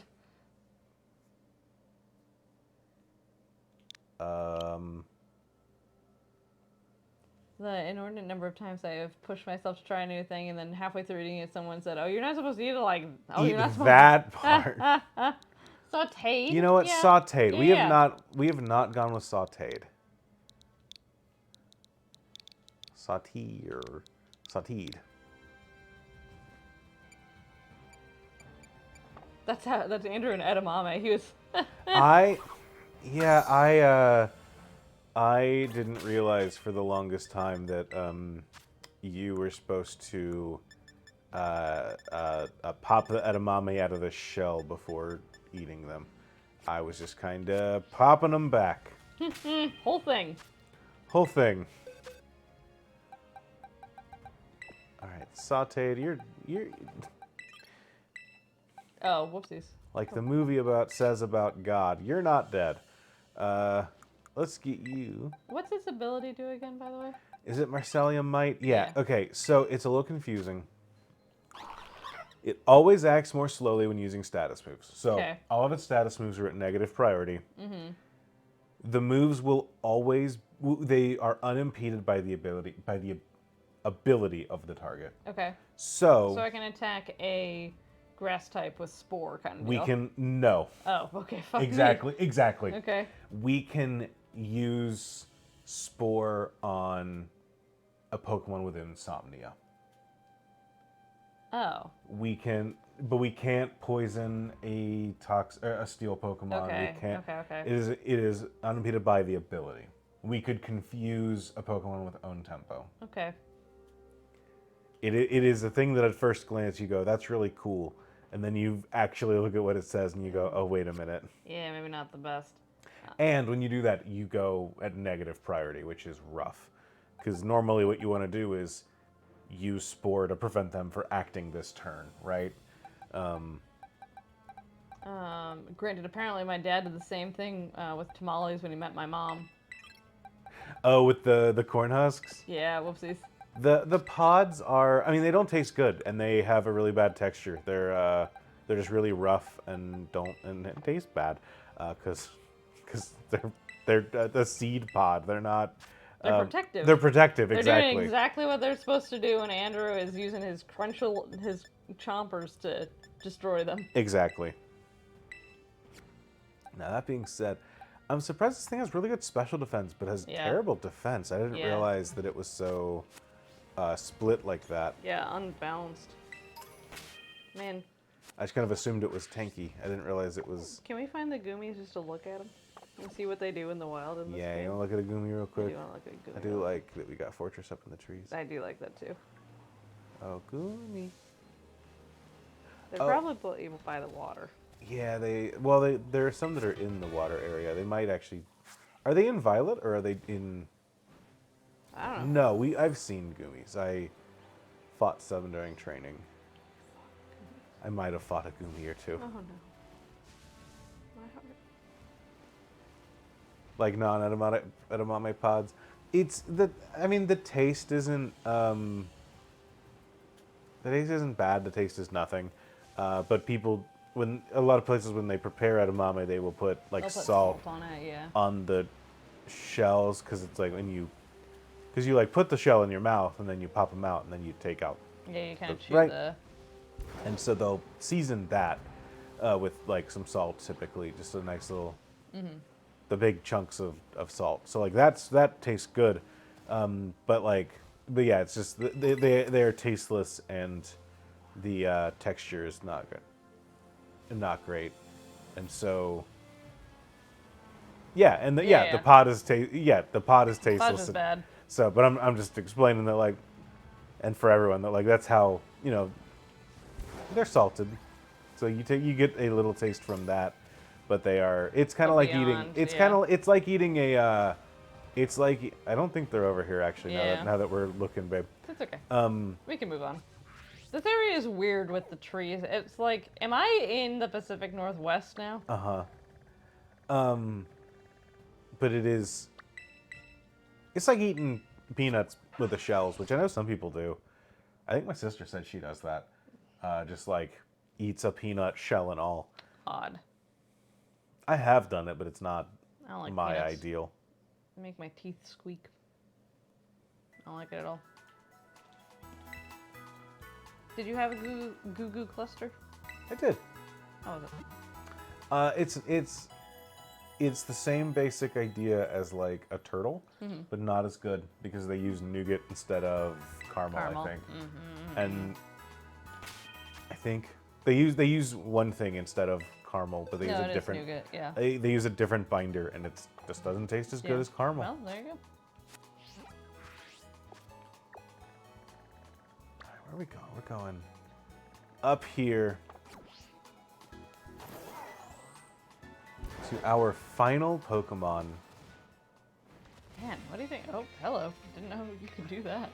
The inordinate number of times I have pushed myself to try a new thing, and then halfway through eating it, someone said, "Oh, you're not supposed to eat it like." Oh, eat you're not supposed that part. Sauteed. You know what? Yeah. Sauteed. Yeah. We have not gone with sauteed. Sautee or sauteed. That's Andrew and edamame. He was. I didn't realize for the longest time that you were supposed to pop the edamame out of the shell before eating them. I was just kind of popping them back. Whole thing. Whole thing. All right, sauteed. You're Oh, whoopsies. like the movie says about God. You're not dead. Let's get you. What's his ability do again, by the way? Is it Marcellium Might? Yeah. Okay, so it's a little confusing. It always acts more slowly when using status moves. So all of its status moves are at negative priority. The moves will always they are unimpeded by the ability of the target. Okay. So I can attack a grass type with spore kind of We deal. can no. Oh, okay. Fuck me. Exactly. Okay. We can use spore on a Pokemon with insomnia. Oh. But we can't poison a steel Pokemon. Okay. We can't. Okay. It is unimpeded by the ability. We could confuse a Pokemon with own tempo. Okay. It is a thing that at first glance you go, that's really cool, and then you actually look at what it says and you go, oh wait a minute. Yeah, maybe not the best. And when you do that, you go at negative priority, which is rough, because normally what you want to do is use spore to prevent them from acting this turn, right? Granted, apparently my dad did the same thing with tamales when he met my mom. Oh, with the corn husks? Yeah, whoopsies. The pods are, I mean, they don't taste good, and they have a really bad texture. They're just really rough and taste bad, because they're the seed pod. They're not. They're protective. They're protective, They're exactly. doing exactly what they're supposed to do, and Andrew is using his chompers to destroy them. Exactly. Now that being said, I'm surprised this thing has really good special defense, but has terrible defense. I didn't realize that it was so split like that. Yeah, unbalanced. Man. I just kind of assumed it was tanky. I didn't realize it was... Can we find the Goomies just to look at them? And see what they do in the wild in this Yeah, game? you want to look at a Goomy real quick? I do want to look at a Goomy. I do like that we got Fortress up in the trees. I do like that too. Oh, Goomy. They're probably by the water. Yeah, there are some that are in the water area. They might actually... Are they in Violet, or are they in... I don't know. No, I've seen Goomies. I fought some during training. I might have fought a Goomy or two. Oh no. My heart. Like non-edamame pods. The taste isn't bad. The taste is nothing. But people, when a lot of places when they prepare edamame, they will put salt on it, yeah. on the shells, because it's like because you put the shell in your mouth and then you pop them out and then you take out. Yeah, you kind of chew right. the... And so they'll season that with some salt, typically, just a nice little, the big chunks of salt. So that tastes good, but yeah, it's just they are tasteless, and the texture is not good, not great, and so yeah, and the pod is the pod is tasteless. Pod is bad. So, but I'm just explaining that and for everyone that that's how they're salted, so you get a little taste from that, but it's kind of like eating. It's like eating a. It's like I don't think they're over here actually. Now that we're looking, babe. It's okay. We can move on. This area is weird with the trees. It's like, am I in the Pacific Northwest now? But it's like eating peanuts with the shells, which I know some people do. I think my sister said she does that. Just eats a peanut shell and all. Odd. I have done it, but it's not I don't like my peanuts. ideal. They make my teeth squeak. I don't like it at all. Did you have a goo goo cluster? I did. How was it? It's the same basic idea as a turtle, but not as good because they use nougat instead of caramel. I think, and I think they use one thing instead of caramel, but they use a different. Nougat, yeah. They use a different binder, and it just doesn't taste as good as caramel. Well, there you go. Where are we going? We're going up here to our final Pokemon. Man, what do you think? Oh, hello. Didn't know you could do that.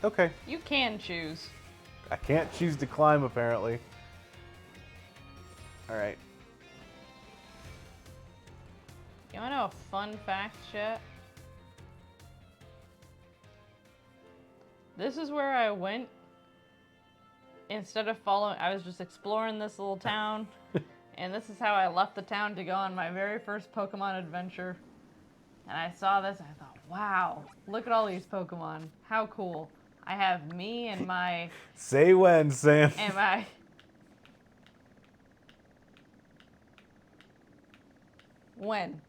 Okay. You can choose. I can't choose to climb, apparently. Alright. You want to know a fun fact, chat? This is where I went. Instead of following, I was just exploring this little town. And this is how I left the town to go on my very first Pokemon adventure. And I saw this and I thought, wow, look at all these Pokemon. How cool. I have me and my Say when, Sam. and my. When?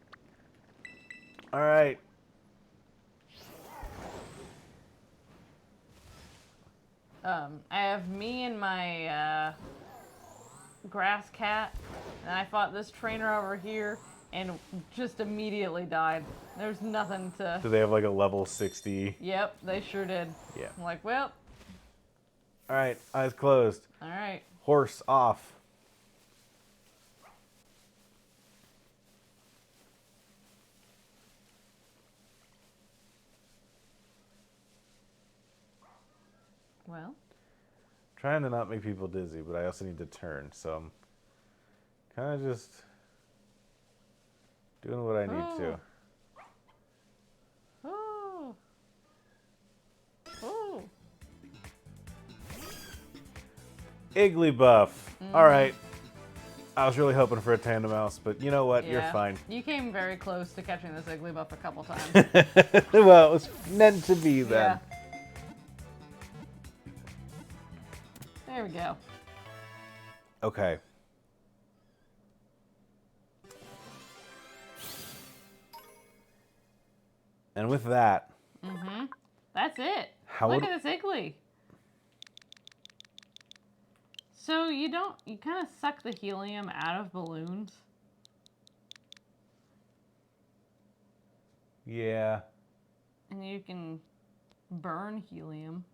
All right. I have me and my grass cat, and I fought this trainer over here, and just immediately died. There's nothing to. Do they have like a level 60? Yep, they sure did. Yeah. I'm like, well, All right, eyes closed. all right. Horse off. Well, Trying to not make people dizzy, but I also need to turn, so I'm kind of just doing what I need to. oh, oh, Igglybuff. All right. I was really hoping for a tandem mouse, but you know what? yeah. You're fine. You came very close to catching this Igglybuff a couple times. Well, it was meant to be then. Yeah. There we go. Okay. And with that, That's it. How Look would- at this Iggly. So you kind of suck the helium out of balloons. yeah. And you can burn helium.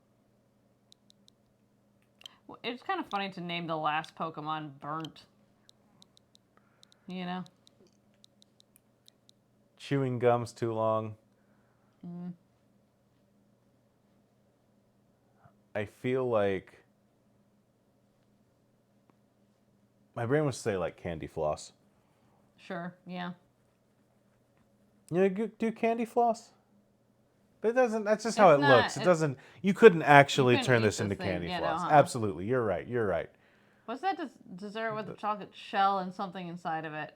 Well, it's kind of funny to name the last Pokemon Burnt. You know? Chewing gum's too long. I feel like my brain would say like candy floss. Sure, yeah. You know, do candy floss? But it doesn't. That's just how It's it not- looks. It doesn't. You couldn't actually couldn't turn eat this into this thing, candy you know, floss. huh? Absolutely, you're right. You're right. What's that dessert with the chocolate shell and something inside of it?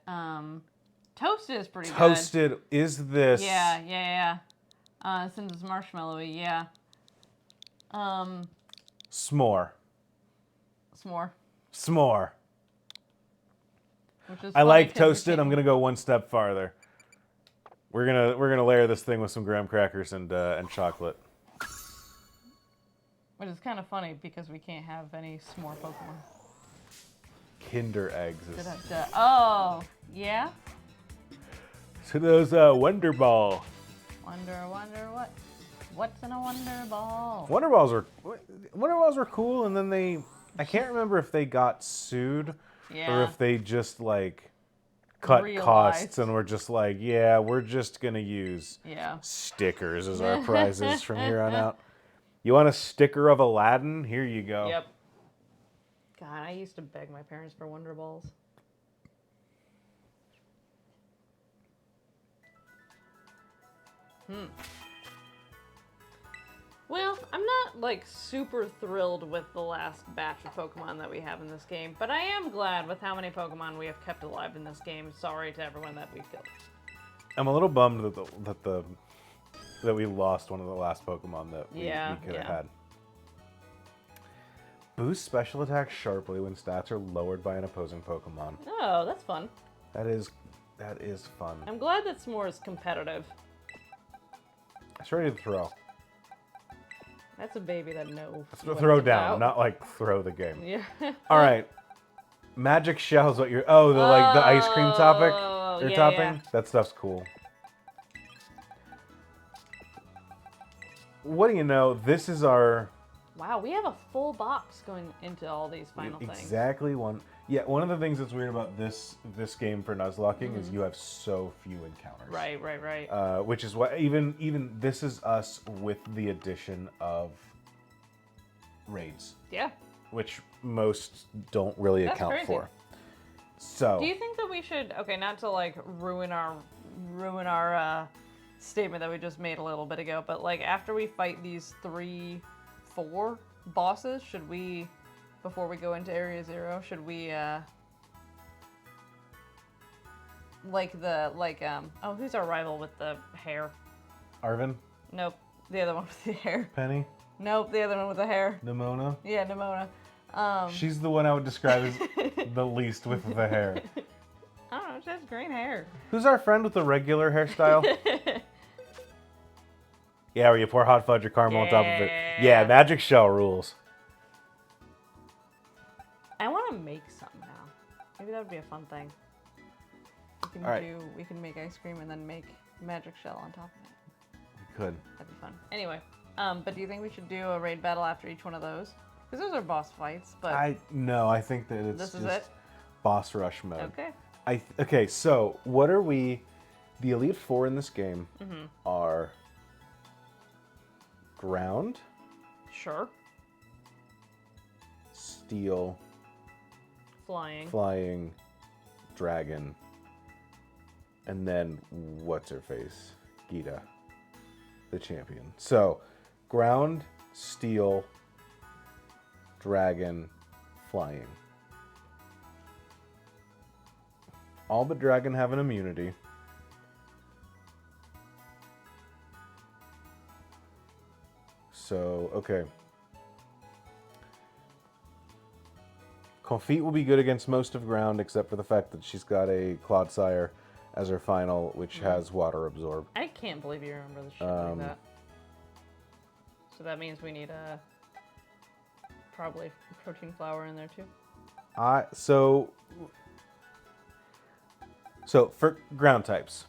Toasted is pretty good. Toasted is this? Yeah. Since it's marshmallowy, yeah. S'more. S'more. S'more. Which is I funny like 'cause we toasted. I'm can't- gonna go one step farther. We're gonna layer this thing with some graham crackers and chocolate. Which is kind of funny because we can't have any s'more Pokemon. Kinder eggs. Is, Oh, yeah? so those Wonder Ball. Wonder what? What's in a Wonder Ball? Wonder Balls were cool, and then I can't remember if they got sued or Yeah. if they just like cut Realized. costs and were just like, yeah, we're just gonna use Yeah. stickers as our prizes from here on out. You want a sticker of Aladdin? Here you go. Yep. God, I used to beg my parents for Wonder Balls. Well, I'm not like super thrilled with the last batch of Pokemon that we have in this game, but I am glad with how many Pokemon we have kept alive in this game. Sorry to everyone that we've killed. I'm a little bummed that we lost one of the last Pokemon that we could have had. Boost special attack sharply when stats are lowered by an opposing Pokemon. Oh, that's fun. That is fun. I'm glad that S'more is competitive. It's ready to throw. That's a baby that knows. what Throw it's down, about. not like throw the game. Yeah. All right. Magic Shell's what you're. Oh, the ice cream topic or yeah, topping. yeah. That stuff's cool. What do you know? This is our Wow, we have a full box going into all these final things. exactly one. Yeah, one of the things that's weird about this game for Nuzlocking is you have so few encounters. Right. Which is why even this is us with the addition of raids, Yeah. which most don't really That's account crazy. for. So Do you think that we should? Okay, not to like ruin our statement that we just made a little bit ago, but like after we fight these 4 bosses, should we, before we go into Area 0, should we who's our rival with the hair? Arvin, Nope, the other one with the hair. Penny, Nope, the other one with the hair. Nimona? Yeah, Nimona. She's the one I would describe as the least with the hair. I don't know, she has green hair. Who's our friend with the regular hairstyle? Yeah, where you pour hot fudge or caramel on top of it. Yeah, magic shell rules. I want to make some now. Maybe that would be a fun thing. We can make ice cream and then make magic shell on top of it. We could. That'd be fun. Anyway, but do you think we should do a raid battle after each one of those? Because those are boss fights, but... I think that it's This is just it? boss rush mode. Okay. Okay, so what are we... The Elite Four in this game are... Ground, Sure. Steel, Flying. Dragon, and then what's-her-face? Gita, the champion. So, Ground, Steel, Dragon, Flying. All but Dragon have an immunity. So, okay. Confit will be good against most of Ground, except for the fact that she's got a Clodsire as her final, which has Water Absorb. I can't believe you remember the shit like that. So that means we need probably protein flour in there too. So for Ground types,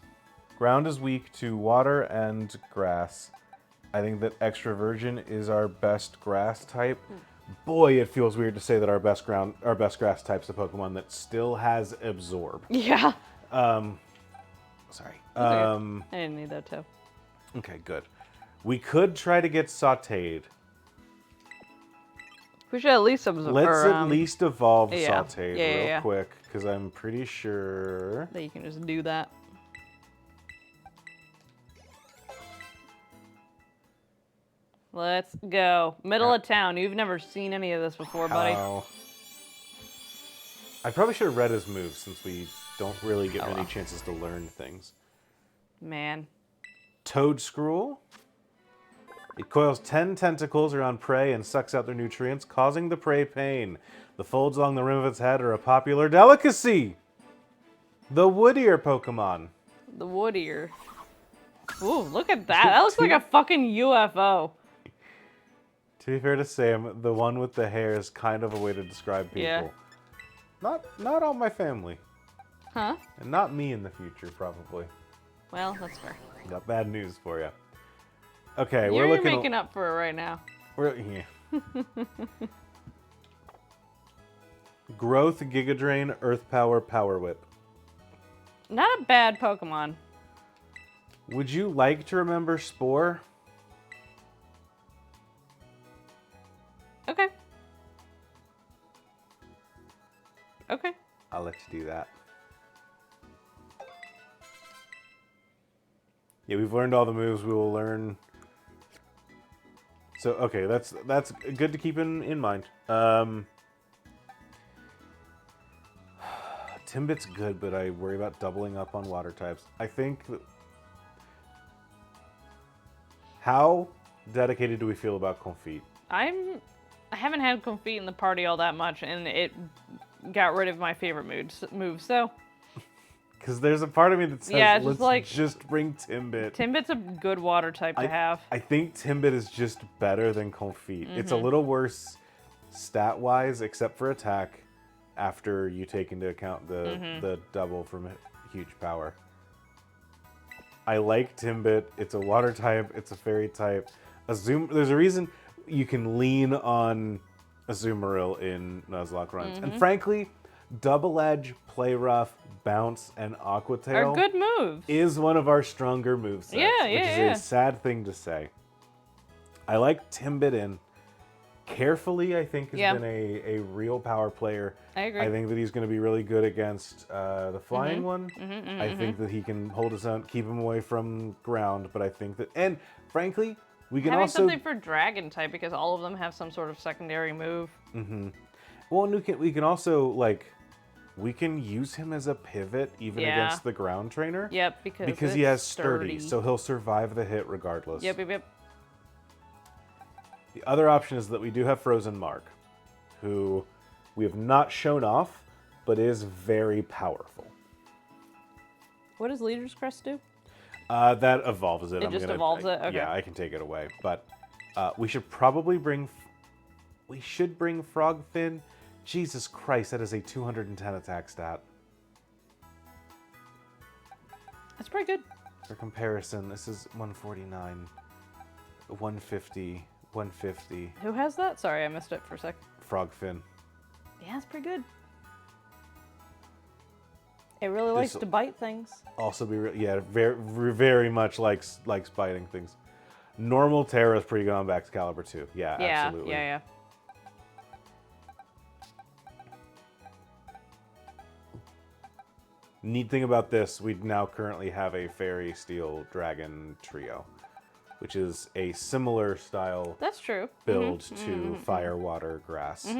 Ground is weak to Water and Grass. I think that Extroversion is our best Grass type. Boy, it feels weird to say that our best Grass type's a Pokemon that still has Absorb. Yeah. Sorry. I didn't need that too. Okay, good. We could try to get Sautéed. We should at least absorb. Let's at least evolve yeah. Sautéed Yeah, real quick, because I'm pretty sure... that you can just do that. Let's go. Middle of town. You've never seen any of this before, buddy. Oh. I probably should have read his moves, since we don't really get many chances to learn things. Man. Toadscruel. It coils 10 tentacles around prey and sucks out their nutrients, causing the prey pain. The folds along the rim of its head are a popular delicacy. The Woodier Pokemon. The Woodier. Ooh, look at that. That looks like a fucking UFO. To be fair to Sam, the one with the hair is kind of a way to describe people. Yeah. Not all my family. Huh? And not me in the future, probably. Well, that's fair. Got bad news for you. Okay, You're we're looking... making up for it right now. Yeah. Growth, Giga Drain, Earth Power, Power Whip. Not a bad Pokemon. Would you like to remember Spore? Okay. Okay. I'll let you do that. Yeah, we've learned all the moves. We will learn. So okay, that's good to keep in mind. Timbit's good, but I worry about doubling up on water types. I think that... How dedicated do we feel about Confit? I haven't had Confit in the party all that much, and it got rid of my favorite moves. So. Because there's a part of me that says, yeah, let's just bring Timbit. Timbit's a good water type to have. I think Timbit is just better than Confit. It's a little worse stat-wise, except for attack, after you take into account the double from huge power. I like Timbit. It's a water type. It's a fairy type. There's a reason you can lean on Azumarill in Nuzlocke runs. And frankly, Double Edge, Play Rough, Bounce, and Aqua Tail are good moves. Is one of our stronger movesets, which is a sad thing to say. I like Timbit in. Carefully, I think, has been a real power player. I agree. I think that he's going to be really good against the flying one. I think that he can hold his own, keep him away from ground, but I think that... And frankly, we can Having also... something for dragon type, because all of them have some sort of secondary move. Well, and we can also, like... We can use him as a pivot even against the ground trainer. Yep, because he has sturdy, so he'll survive the hit regardless. Yep. The other option is that we do have Frozen Mark, who we have not shown off, but is very powerful. What does Leader's Crest do? That evolves it. It just evolves it? Okay. Yeah, I can take it away. But we should probably bring... We should bring Frogfin. Jesus Christ, that is a 210 attack stat. That's pretty good. For comparison, this is 149, 150, 150. Who has that? Sorry, I missed it for a sec. Frogfin. Yeah, it's pretty good. It really likes to bite things. Also very, very much likes biting things. Normal Terra is pretty good on Excalibur too. Yeah, absolutely. Yeah. Neat thing about this, we now currently have a Fairy Steel Dragon trio, which is a similar style That's true. build to Fire, Water, Grass.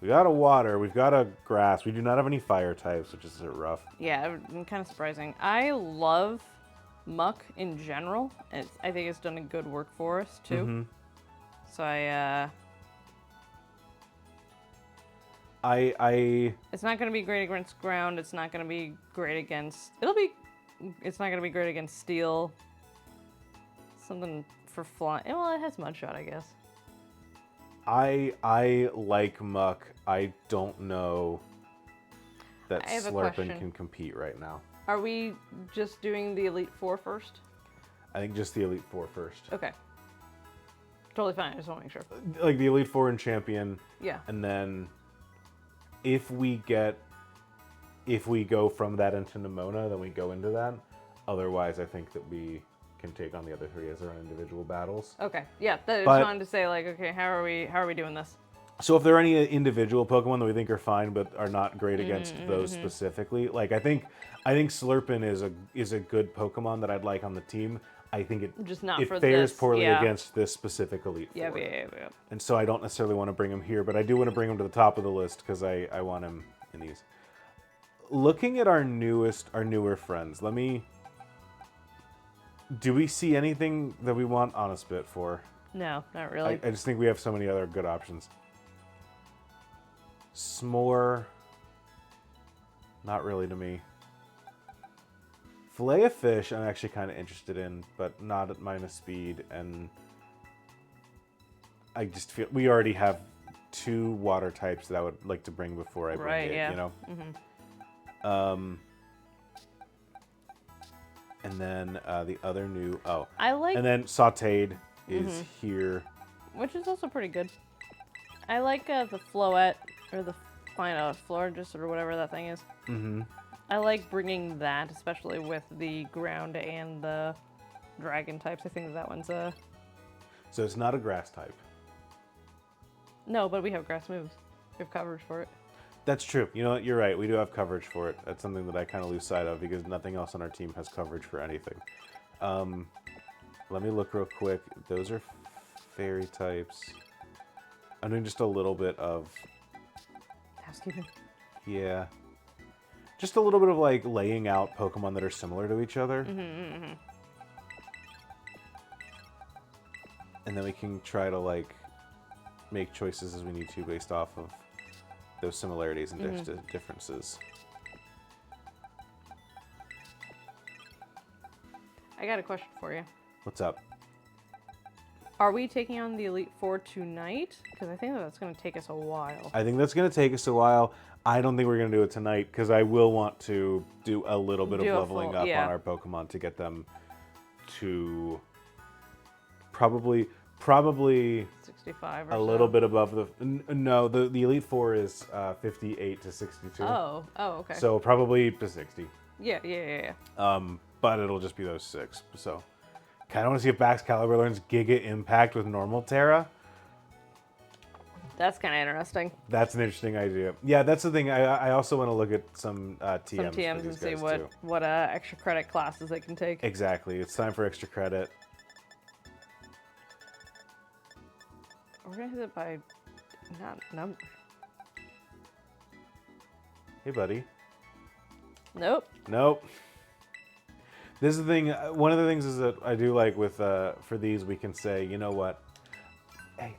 We got a Water, we've got a Grass. We do not have any Fire types, which is a bit rough. Yeah, kind of surprising. I love Muck in general. I think it's done a good work for us too. So it's not going to be great against ground. It's not going to be great against... It's not going to be great against steel. Something for flying. Well, it has Mudshot, I guess. I like Muck. I don't know that Slurpin can compete right now. Are we just doing the Elite Four first? I think just the Elite Four first. Okay. Totally fine. I just want to make sure. Like the Elite Four and Champion. Yeah. And then if we go from that into Nimona, then we go into that. Otherwise, I think that we can take on the other three as their own individual battles. Okay. Yeah. I just wanted to say, like, okay, how are we doing this? So if there are any individual Pokemon that we think are fine but are not great against those specifically, like I think Slurpin is a good Pokemon that I'd like on the team. I think it just not it for fares this, poorly against this specific Elite Four. Yeah. And so I don't necessarily want to bring him here, but I do want to bring him to the top of the list because I want him in these. Looking at our newer friends, do we see anything that we want Honestbit for? No, not really. I just think we have so many other good options. S'more, not really to me. Fillet of Fish, I'm actually kind of interested in, but not at minus speed, and I just feel we already have 2 water types that I would like to bring before I bring it, you know? And then the other new, and then Sautéed is here. Which is also pretty good. I like the Floette, or the Florigist, or whatever that thing is. I like bringing that, especially with the ground and the dragon types. I think that one's a... So it's not a grass type. No, but we have grass moves. We have coverage for it. That's true. You know what? You're right. We do have coverage for it. That's something that I kind of lose sight of because nothing else on our team has coverage for anything. Let me look real quick. Those are fairy types. I'm doing just a little bit of... Housekeeping. Yeah. Just a little bit of like laying out Pokemon that are similar to each other. And then we can try to like make choices as we need to based off of those similarities and differences. I got a question for you. What's up? Are we taking on the Elite Four tonight? Because I think that's going to take us a while. I think that's going to take us a while. I don't think we're going to do it tonight because I will want to do a little bit of leveling up on our Pokemon to get them to probably 65 or a little bit above the... No, the Elite Four is 58 to 62. Oh, okay. So probably to 60. Yeah. But it'll just be those 6. So kind of want to see if Excalibur learns Giga Impact with normal Terra. That's kind of interesting. That's an interesting idea. Yeah, that's the thing. I also want to look at some TMs. Some TMs and see what extra credit classes they can take. Exactly. It's time for extra credit. Organize it by not number. Hey, buddy. Nope. This is the thing. One of the things is that I do like with for these, we can say, you know what?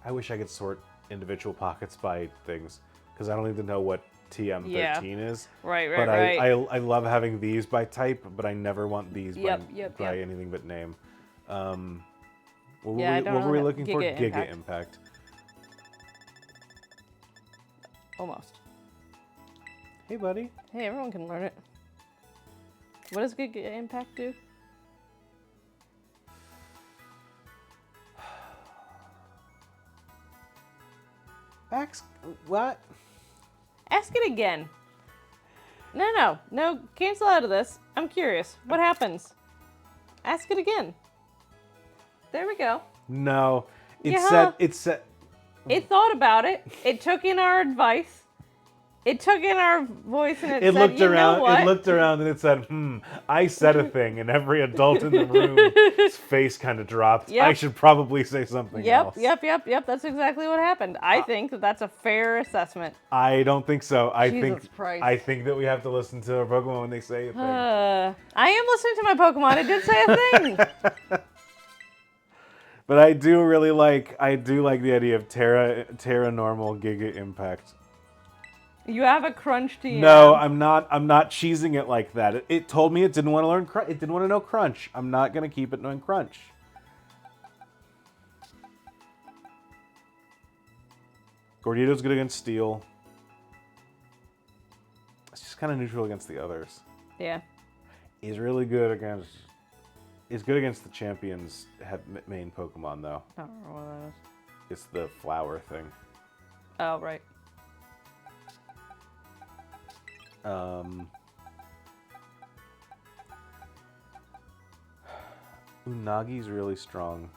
I wish I could sort individual pockets by things, because I don't even know what TM13 is. Right. But I love having these by type, but I never want these by anything but name. What were we looking for? Giga Impact. Almost. Hey, buddy. Hey, everyone can learn it. What does Giga Impact do? What? Ask it again. No. Cancel out of this. I'm curious. What happens? Ask it again. There we go. No. It said. It thought about it. It took in our advice. It took in our voice and it said, looked around. Know what? It looked around and it said, I said a thing, and every adult in the room's face kind of dropped. Yep. I should probably say something else. Yep. That's exactly what happened. I think that's a fair assessment. I don't think so. I think that we have to listen to our Pokemon when they say a thing. I am listening to my Pokemon. It did say a thing. But I do like the idea of Terra Normal Giga Impact. You have a crunch TM. No, I'm not cheesing it like that. It told me it didn't want to learn crunch. It didn't want to know crunch. I'm not going to keep it knowing crunch. Gordito's good against steel. It's just kind of neutral against the others. Yeah. He's really good against... He's good against the champions main Pokemon, though. I don't know what that is. It's the flower thing. Oh, right. Unagi's really strong.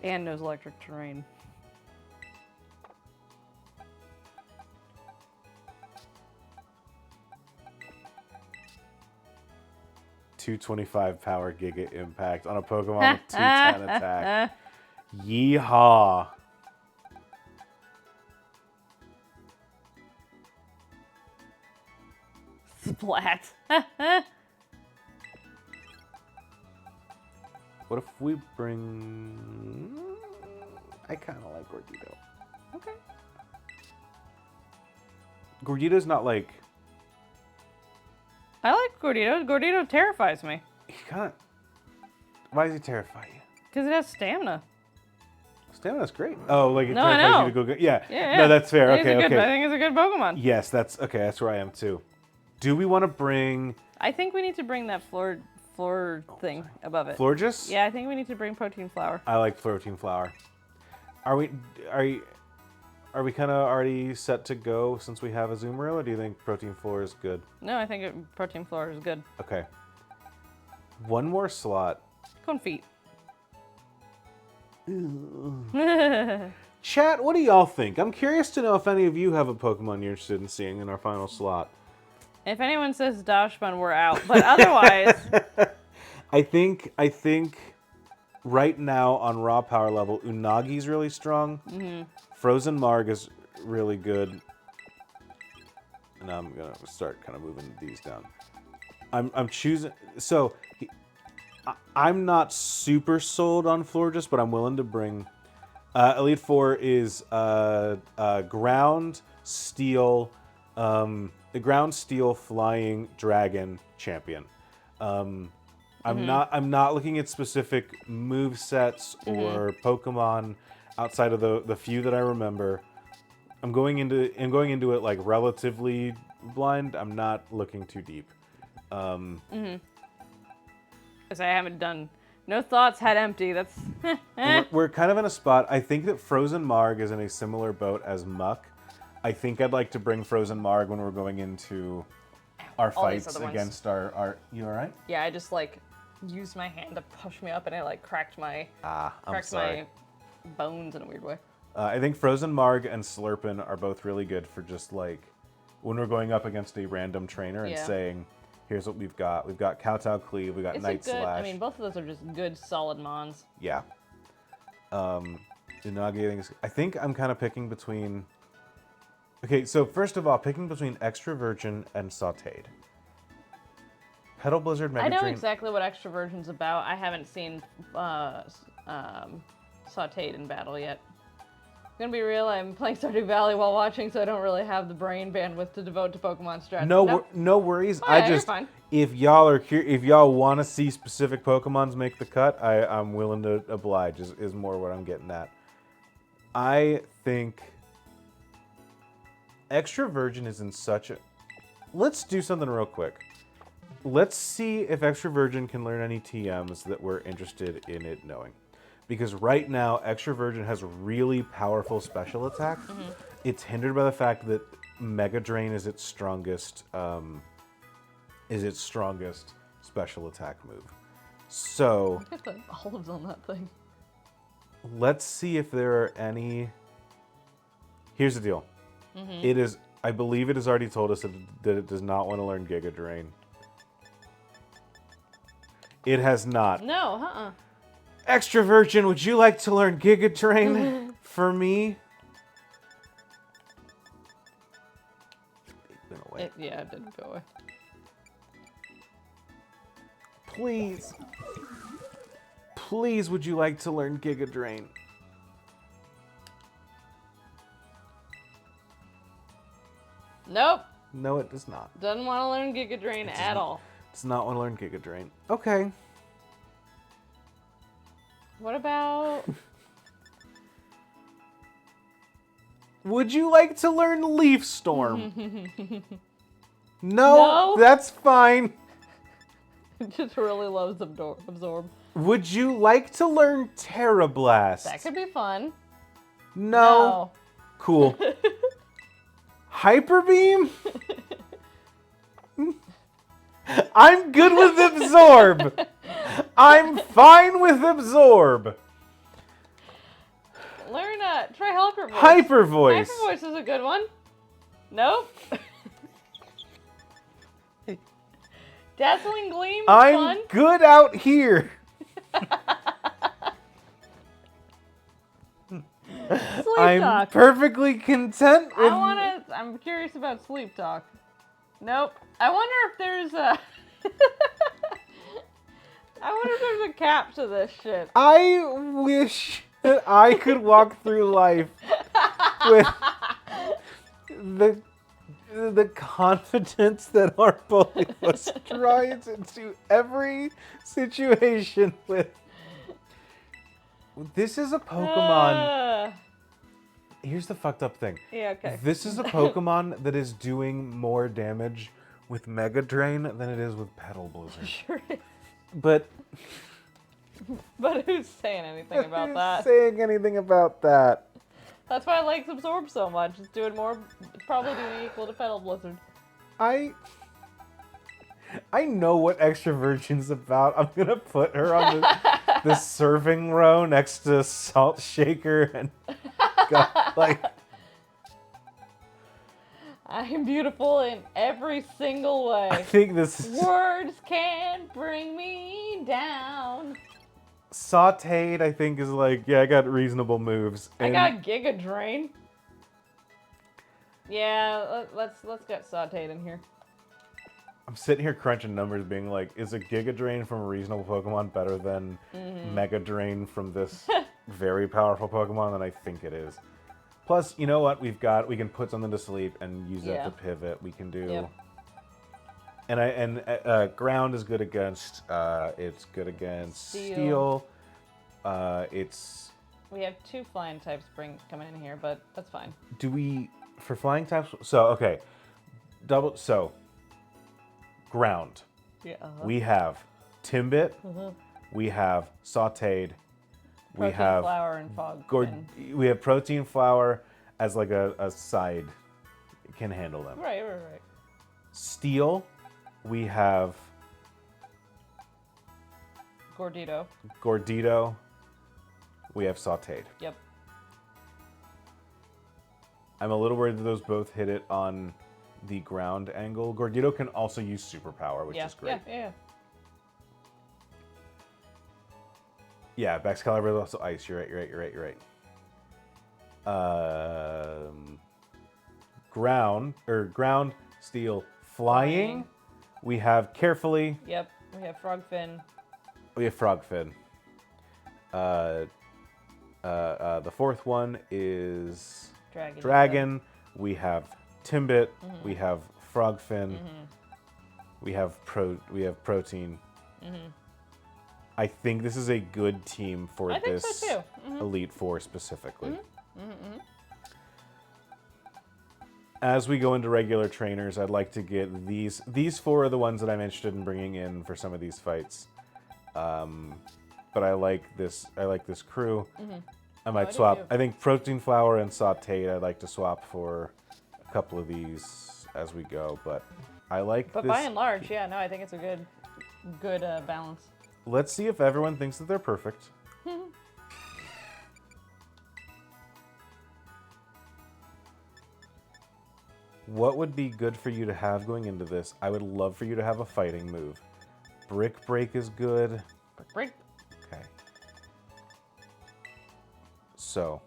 And knows electric terrain. .225 power Giga Impact on a Pokemon with 210 attack. Yeehaw! Splat. What if we bring... I kind of like Gordito. Okay. Gordito's not like... I like Gordito. Gordito terrifies me. He kind of... Why does he terrify you? Because it has stamina. Stamina's great. Oh, like it No, I terrifies know. you to go get... Yeah. Yeah. No, that's fair. I think Okay, it's a good- I okay. think it's a good Pokemon. Yes, that's... Okay, that's where I am, too. Do we want to bring... I think we need to bring that floor thing above it. Florges? Yeah, I think we need to bring Protein Flower. I like Protein Flower. Are we kind of already set to go since we have a Azumarill, or do you think Protein Floor is good? No, I think Protein Flower is good. Okay. One more slot. Confit. Chat, what do y'all think? I'm curious to know if any of you have a Pokemon you're interested in seeing in our final slot. If anyone says Dashbun, we're out. But otherwise... I think right now on raw power level, Unagi's really strong. Mm-hmm. Frozen Marg is really good. And I'm going to start kind of moving these down. I'm choosing... So, I'm not super sold on Florges, but I'm willing to bring... Elite Four is Ground, Steel... the Ground Steel Flying Dragon champion. I'm not looking at specific movesets or Pokemon outside of the few that I remember. I'm going into it like relatively blind. I'm not looking too deep. Because I haven't done... No thoughts, head empty. That's... we're kind of in a spot. I think that Frozen Marg is in a similar boat as Muck. I think I'd like to bring Frozen Marg when we're going into our fights against our... You all right? Yeah, I just like used my hand to push me up and I like cracked my my bones in a weird way. I think Frozen Marg and Slurpin are both really good for just like when we're going up against a random trainer and saying, here's what we've got. We've got Kowtow Cleave, we've got Night Slash. I mean, both of those are just good, solid mons. Yeah. Unagi, I think I'm kind of picking between... Okay, so first of all, picking between Extra Virgin and Sauteed. Petal Blizzard, Mega I know Drain. exactly what Extra Virgin's about. I haven't seen Sauteed in battle yet. I'm gonna be real, I'm playing Stardew Valley while watching, so I don't really have the brain bandwidth to devote to Pokemon strategy. No worries. Oh, yeah, you're fine. If y'all want to see specific Pokemons make the cut, I'm willing to oblige. Is more what I'm getting at. I think Extra Virgin is in such a. Let's do something real quick. Let's see if Extra Virgin can learn any TMs that we're interested in it knowing. Because right now, Extra Virgin has really powerful special attack. Mm-hmm. It's hindered by the fact that Mega Drain is its strongest special attack move. So I put olives on that thing. let's see if there are any. Here's the deal. Mm-hmm. It is. I believe it has already told us that it does not want to learn Giga Drain. It has not. No, Extra Virgin, would you like to learn Giga Drain for me? It went away. It didn't go away. Please. Please, would you like to learn Giga Drain? Nope. No, it does not. Doesn't want to learn Giga Drain at all. Does not want to learn Giga Drain. Okay. What about... Would you like to learn Leaf Storm? No, No. that's fine. It just really loves Absorb. Would you like to learn Terra Blast? That could be fun. No. Cool. Hyper Beam? I'm good with Absorb. I'm fine with Absorb. Learn try Hyper Voice. Hyper Voice. Hyper Voice is a good one. Nope. Dazzling Gleam is I'm fun. good out here. Sleep I'm Talk. perfectly content with. I'm curious about Sleep Talk. Nope. I wonder if there's a. I wonder if there's a cap to this shit. I wish that I could walk through life with the confidence that our bully was trying into every situation with. This is a Pokemon. Here's the fucked up thing. Yeah, okay. This is a Pokemon that is doing more damage with Mega Drain than it is with Petal Blizzard. Sure is. But who's saying anything about that? saying anything about that? That's why I like Absorb so much. It's doing more. It's probably doing equal to Petal Blizzard. I know what Extra Virgin's about. I'm gonna put her on the serving row next to Salt Shaker and go, like. I am beautiful in every single way. I think this is Words can't bring me down. Sauteed. I think is like, yeah, I got reasonable moves. I got Giga Drain. Yeah, let's get Sauteed in here. I'm sitting here crunching numbers, being like, is a Giga Drain from a reasonable Pokemon better than Mega Drain from this very powerful Pokemon? And I think it is. Plus, you know what? We can put something to sleep and use that to pivot. We can do. Yep. And ground is good against. It's good against steel. We have 2 flying types coming in here, but that's fine. Do we for flying types? So okay, ground. Yeah. We have Timbit. We have Sauteed. We have Flower and Fog. we have Protein Flower as like a side. It can handle them. Right. Steel. We have Gordito. We have Sauteed. Yep. I'm a little worried that those both hit it on the ground angle. Gordito can also use Superpower, which is great. Yeah. Yeah, Baxcalibur is also ice. You're right. Ground, steel, flying. We have Carefully. Yep. We have Frogfin. We have Frogfin. The fourth one is Dragon. We have Timbit. We have Frogfin. We have Protein. I think this is a good team for I think this so too. Elite Four specifically. As we go into regular trainers, I'd like to get these. These four are the ones that I'm interested in bringing in for some of these fights. But I like this. I like this crew. I might swap. I think Protein Flower and Sauteed I'd like to swap for a couple of these as we go. But I like. But this. by and large, yeah, no, I think it's a good balance. Let's see if everyone thinks that they're perfect. What would be good for you to have going into this? I would love for you to have a fighting move. Brick Break is good. Break. Okay. So,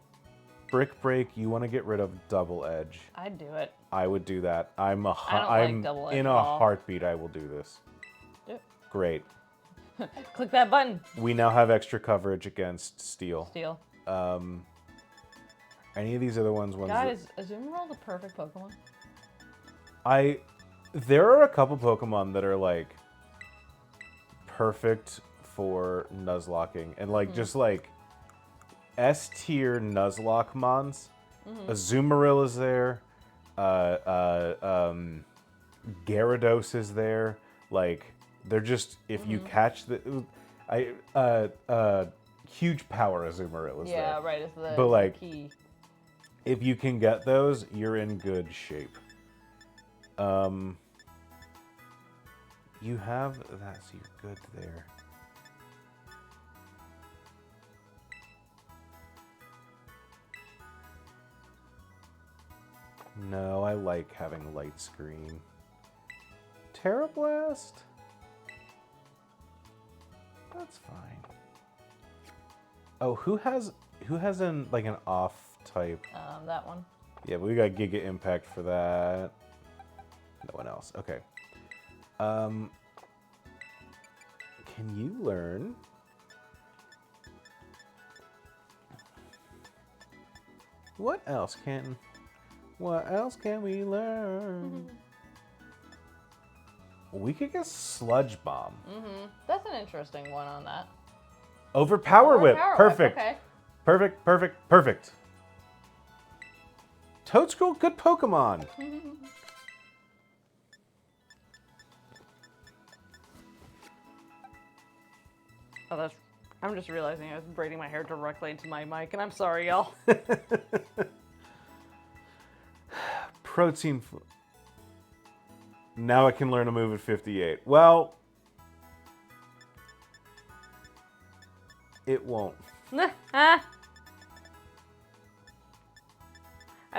Brick Break, you want to get rid of Double Edge. I'd do it. I would do that. I'm like Double Edge in at a all. heartbeat. I will do this. Do it. Great. Click that button. We now have extra coverage against Steel. Steel. Any of these other ones? God, is Azumarill the perfect Pokemon? There are a couple Pokemon that are like perfect for Nuzlocking and like just like S tier Nuzlocke mons. Azumarill is there. Gyarados is there. Like they're just if you catch the huge power Azumarill is there. Yeah, right. It's the But like key. if you can get those, you're in good shape. You have that, so you're good there. No, I like having light screen. Terra Blast? That's fine. Oh, who has an off type? That one. Yeah, but we got Giga Impact for that. No one else. Okay. Can you learn? What else can we learn? We could get Sludge Bomb. That's an interesting one on that. Overpower Whip. Power Whip, Perfect. okay. Perfect. Toadscroll, good Pokemon. Oh, I'm just realizing I was braiding my hair directly into my mic, and I'm sorry, y'all. Protein. Now I can learn a move at 58. Well, it won't. I'd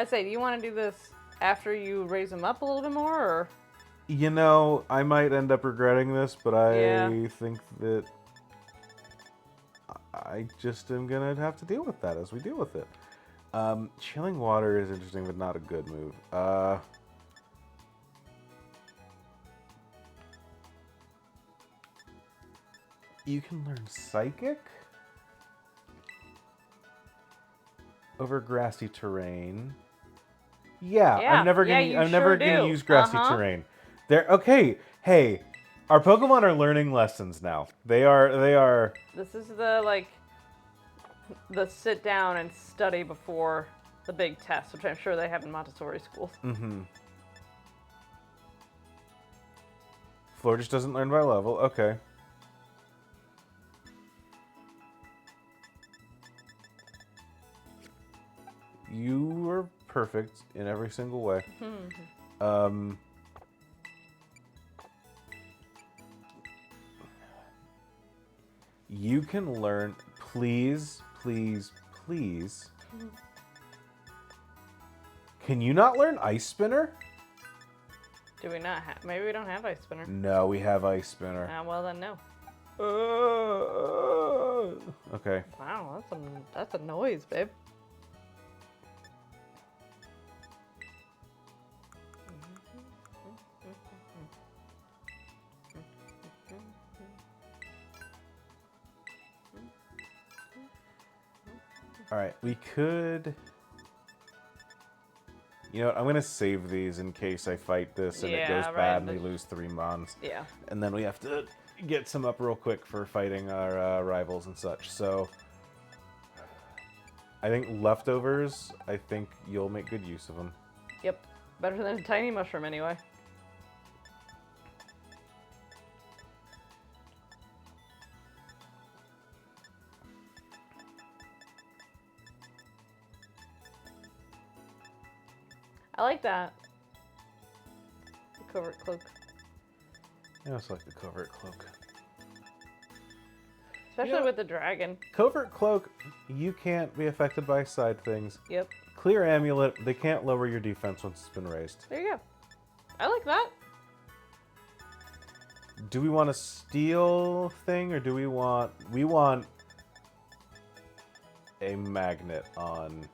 say, do you want to do this after you raise them up a little bit more, or? You know, I might end up regretting this, but I think that I just am gonna have to deal with that as we deal with it. Chilling Water is interesting, but not a good move. You can learn Psychic over grassy terrain. Yeah, I'm never gonna use grassy terrain. Okay. Hey, our Pokemon are learning lessons now. They are. This is the sit down and study before the big test, which I'm sure they have in Montessori schools. Floor just doesn't learn by level. Okay. You are perfect in every single way. You can learn, please. Can you not learn Ice Spinner? Do we not have? Maybe we don't have Ice Spinner. No, we have Ice Spinner. Well then, no. Okay. Wow, that's a noise, babe. All right, we could. You know what? I'm gonna save these in case I fight this and it Yeah, goes right, bad and but- we lose 3 mons. Yeah. And then we have to get some up real quick for fighting our rivals and such. So I think leftovers. I think you'll make good use of them. Yep. Better than a tiny mushroom anyway. I like that. The covert cloak. I also like the covert cloak. Especially Yeah. with the dragon. Covert cloak, you can't be affected by side things. Yep. Clear amulet, they can't lower your defense once it's been raised. There you go. I like that. Do we want a steel thing or do we want a magnet on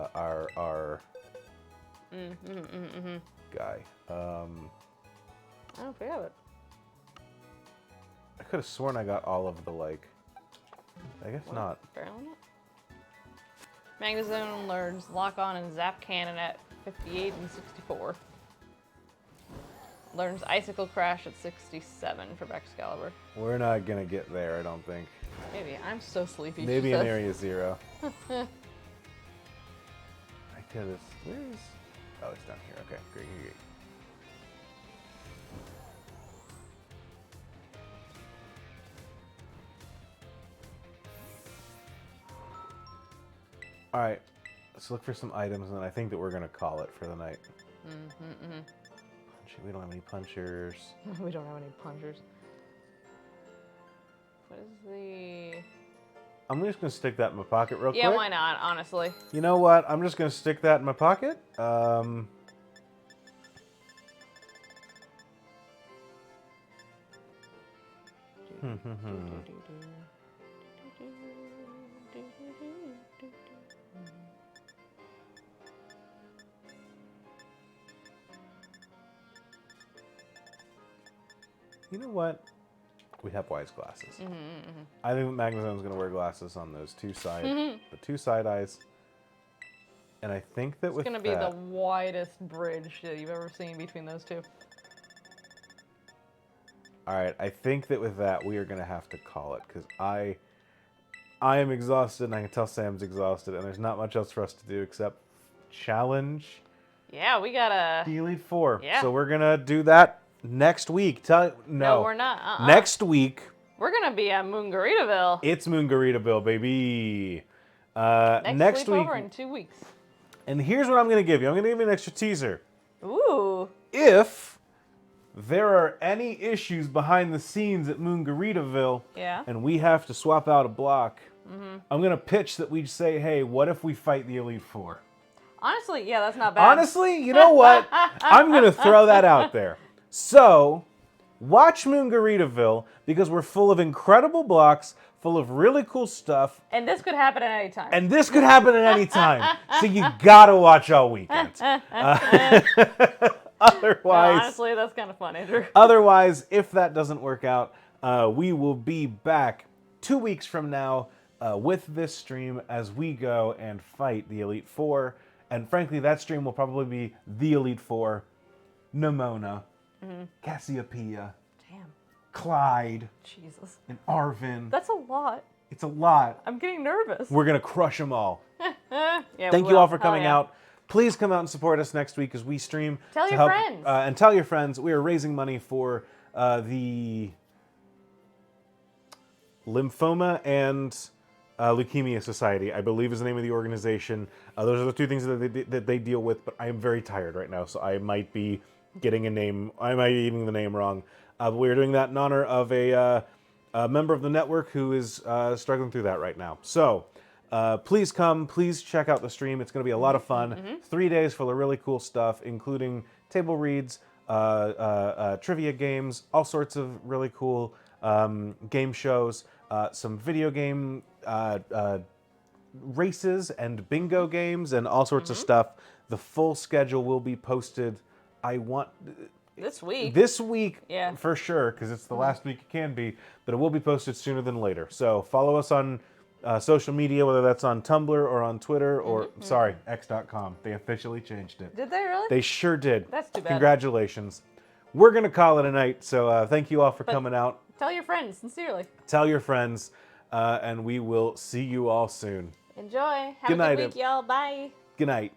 our guy? I don't forget it. I could have sworn I got all of the like. I guess not. Apparently not. Magnezone learns Lock On and Zap Cannon at 58 and 64. Learns Icicle Crash at 67 for Excalibur. We're not gonna get there, I don't think. Maybe. I'm so sleepy. she Maybe in says. Area 0. I could have. Where's? Oh, it's down here. Okay, great. All right, let's look for some items, and then I think that we're gonna call it for the night. We don't have any punchers. We don't have any punchers. What is the... I'm just gonna stick that in my pocket real quick. Yeah, why not, honestly? You know what? I'm just gonna stick that in my pocket. You know what? We have wise glasses. I think Magnezone's gonna wear glasses on those two the two side eyes. And I think that It's with gonna be that, the widest bridge that you've ever seen between those two. all right, I think that with that we are gonna have to call it because I am exhausted, and I can tell Sam's exhausted, and there's not much else for us to do except challenge Yeah, we gotta... the Elite Four. Yeah. So we're gonna do that next week. No, we're not. Next week. We're gonna be at Moongaritaville. It's Moongaritaville, baby. Next week. sleepover in 2 weeks. And here's what I'm going to give you. I'm going to give you an extra teaser. Ooh. If there are any issues behind the scenes at Moongaritaville, Yeah. and we have to swap out a block, I'm going to pitch that we say, hey, what if we fight the Elite Four? Honestly, yeah, that's not bad. Honestly, you know what? I'm going to throw that out there. So, watch Moongaritaville because we're full of incredible blocks, full of really cool stuff. And this could happen at any time. And this could happen at any time. So you gotta watch all weekend. Otherwise, No, honestly, that's kind of fun, Andrew. otherwise, if that doesn't work out, we will be back 2 weeks from now with this stream as we go and fight the Elite Four. And frankly, that stream will probably be the Elite Four, Nimona, Cassiopeia, Damn. Clyde, Jesus. and Arvin. That's a lot. It's a lot. I'm getting nervous. We're gonna crush them all. Yeah, Thank we you will. all for Hell coming yeah. out. Please come out and support us next week as we stream. Tell to your help, friends. and tell your friends. We are raising money for the Lymphoma and Leukemia Society, I believe is the name of the organization. Those are the two things that they deal with, but I am very tired right now, so I might be getting I might be getting the name wrong. But we are doing that in honor of a member of the network who is struggling through that right now. So please come, please check out the stream. It's going to be a lot of fun. 3 days full of really cool stuff, including table reads, trivia games, all sorts of really cool game shows, some video game races and bingo games, and all sorts of stuff. The full schedule will be posted. This week. This week, Yeah. for sure, because it's the last week it can be, but it will be posted sooner than later. So follow us on social media, whether that's on Tumblr or on Twitter or, sorry, X.com. They officially changed it. Did they really? They sure did. That's too bad. Congratulations. We're going to call it a night, so thank you all for coming out. Tell your friends, sincerely. Tell your friends, and we will see you all soon. Enjoy. Have Good a night, good week, y'all. Bye. Good night.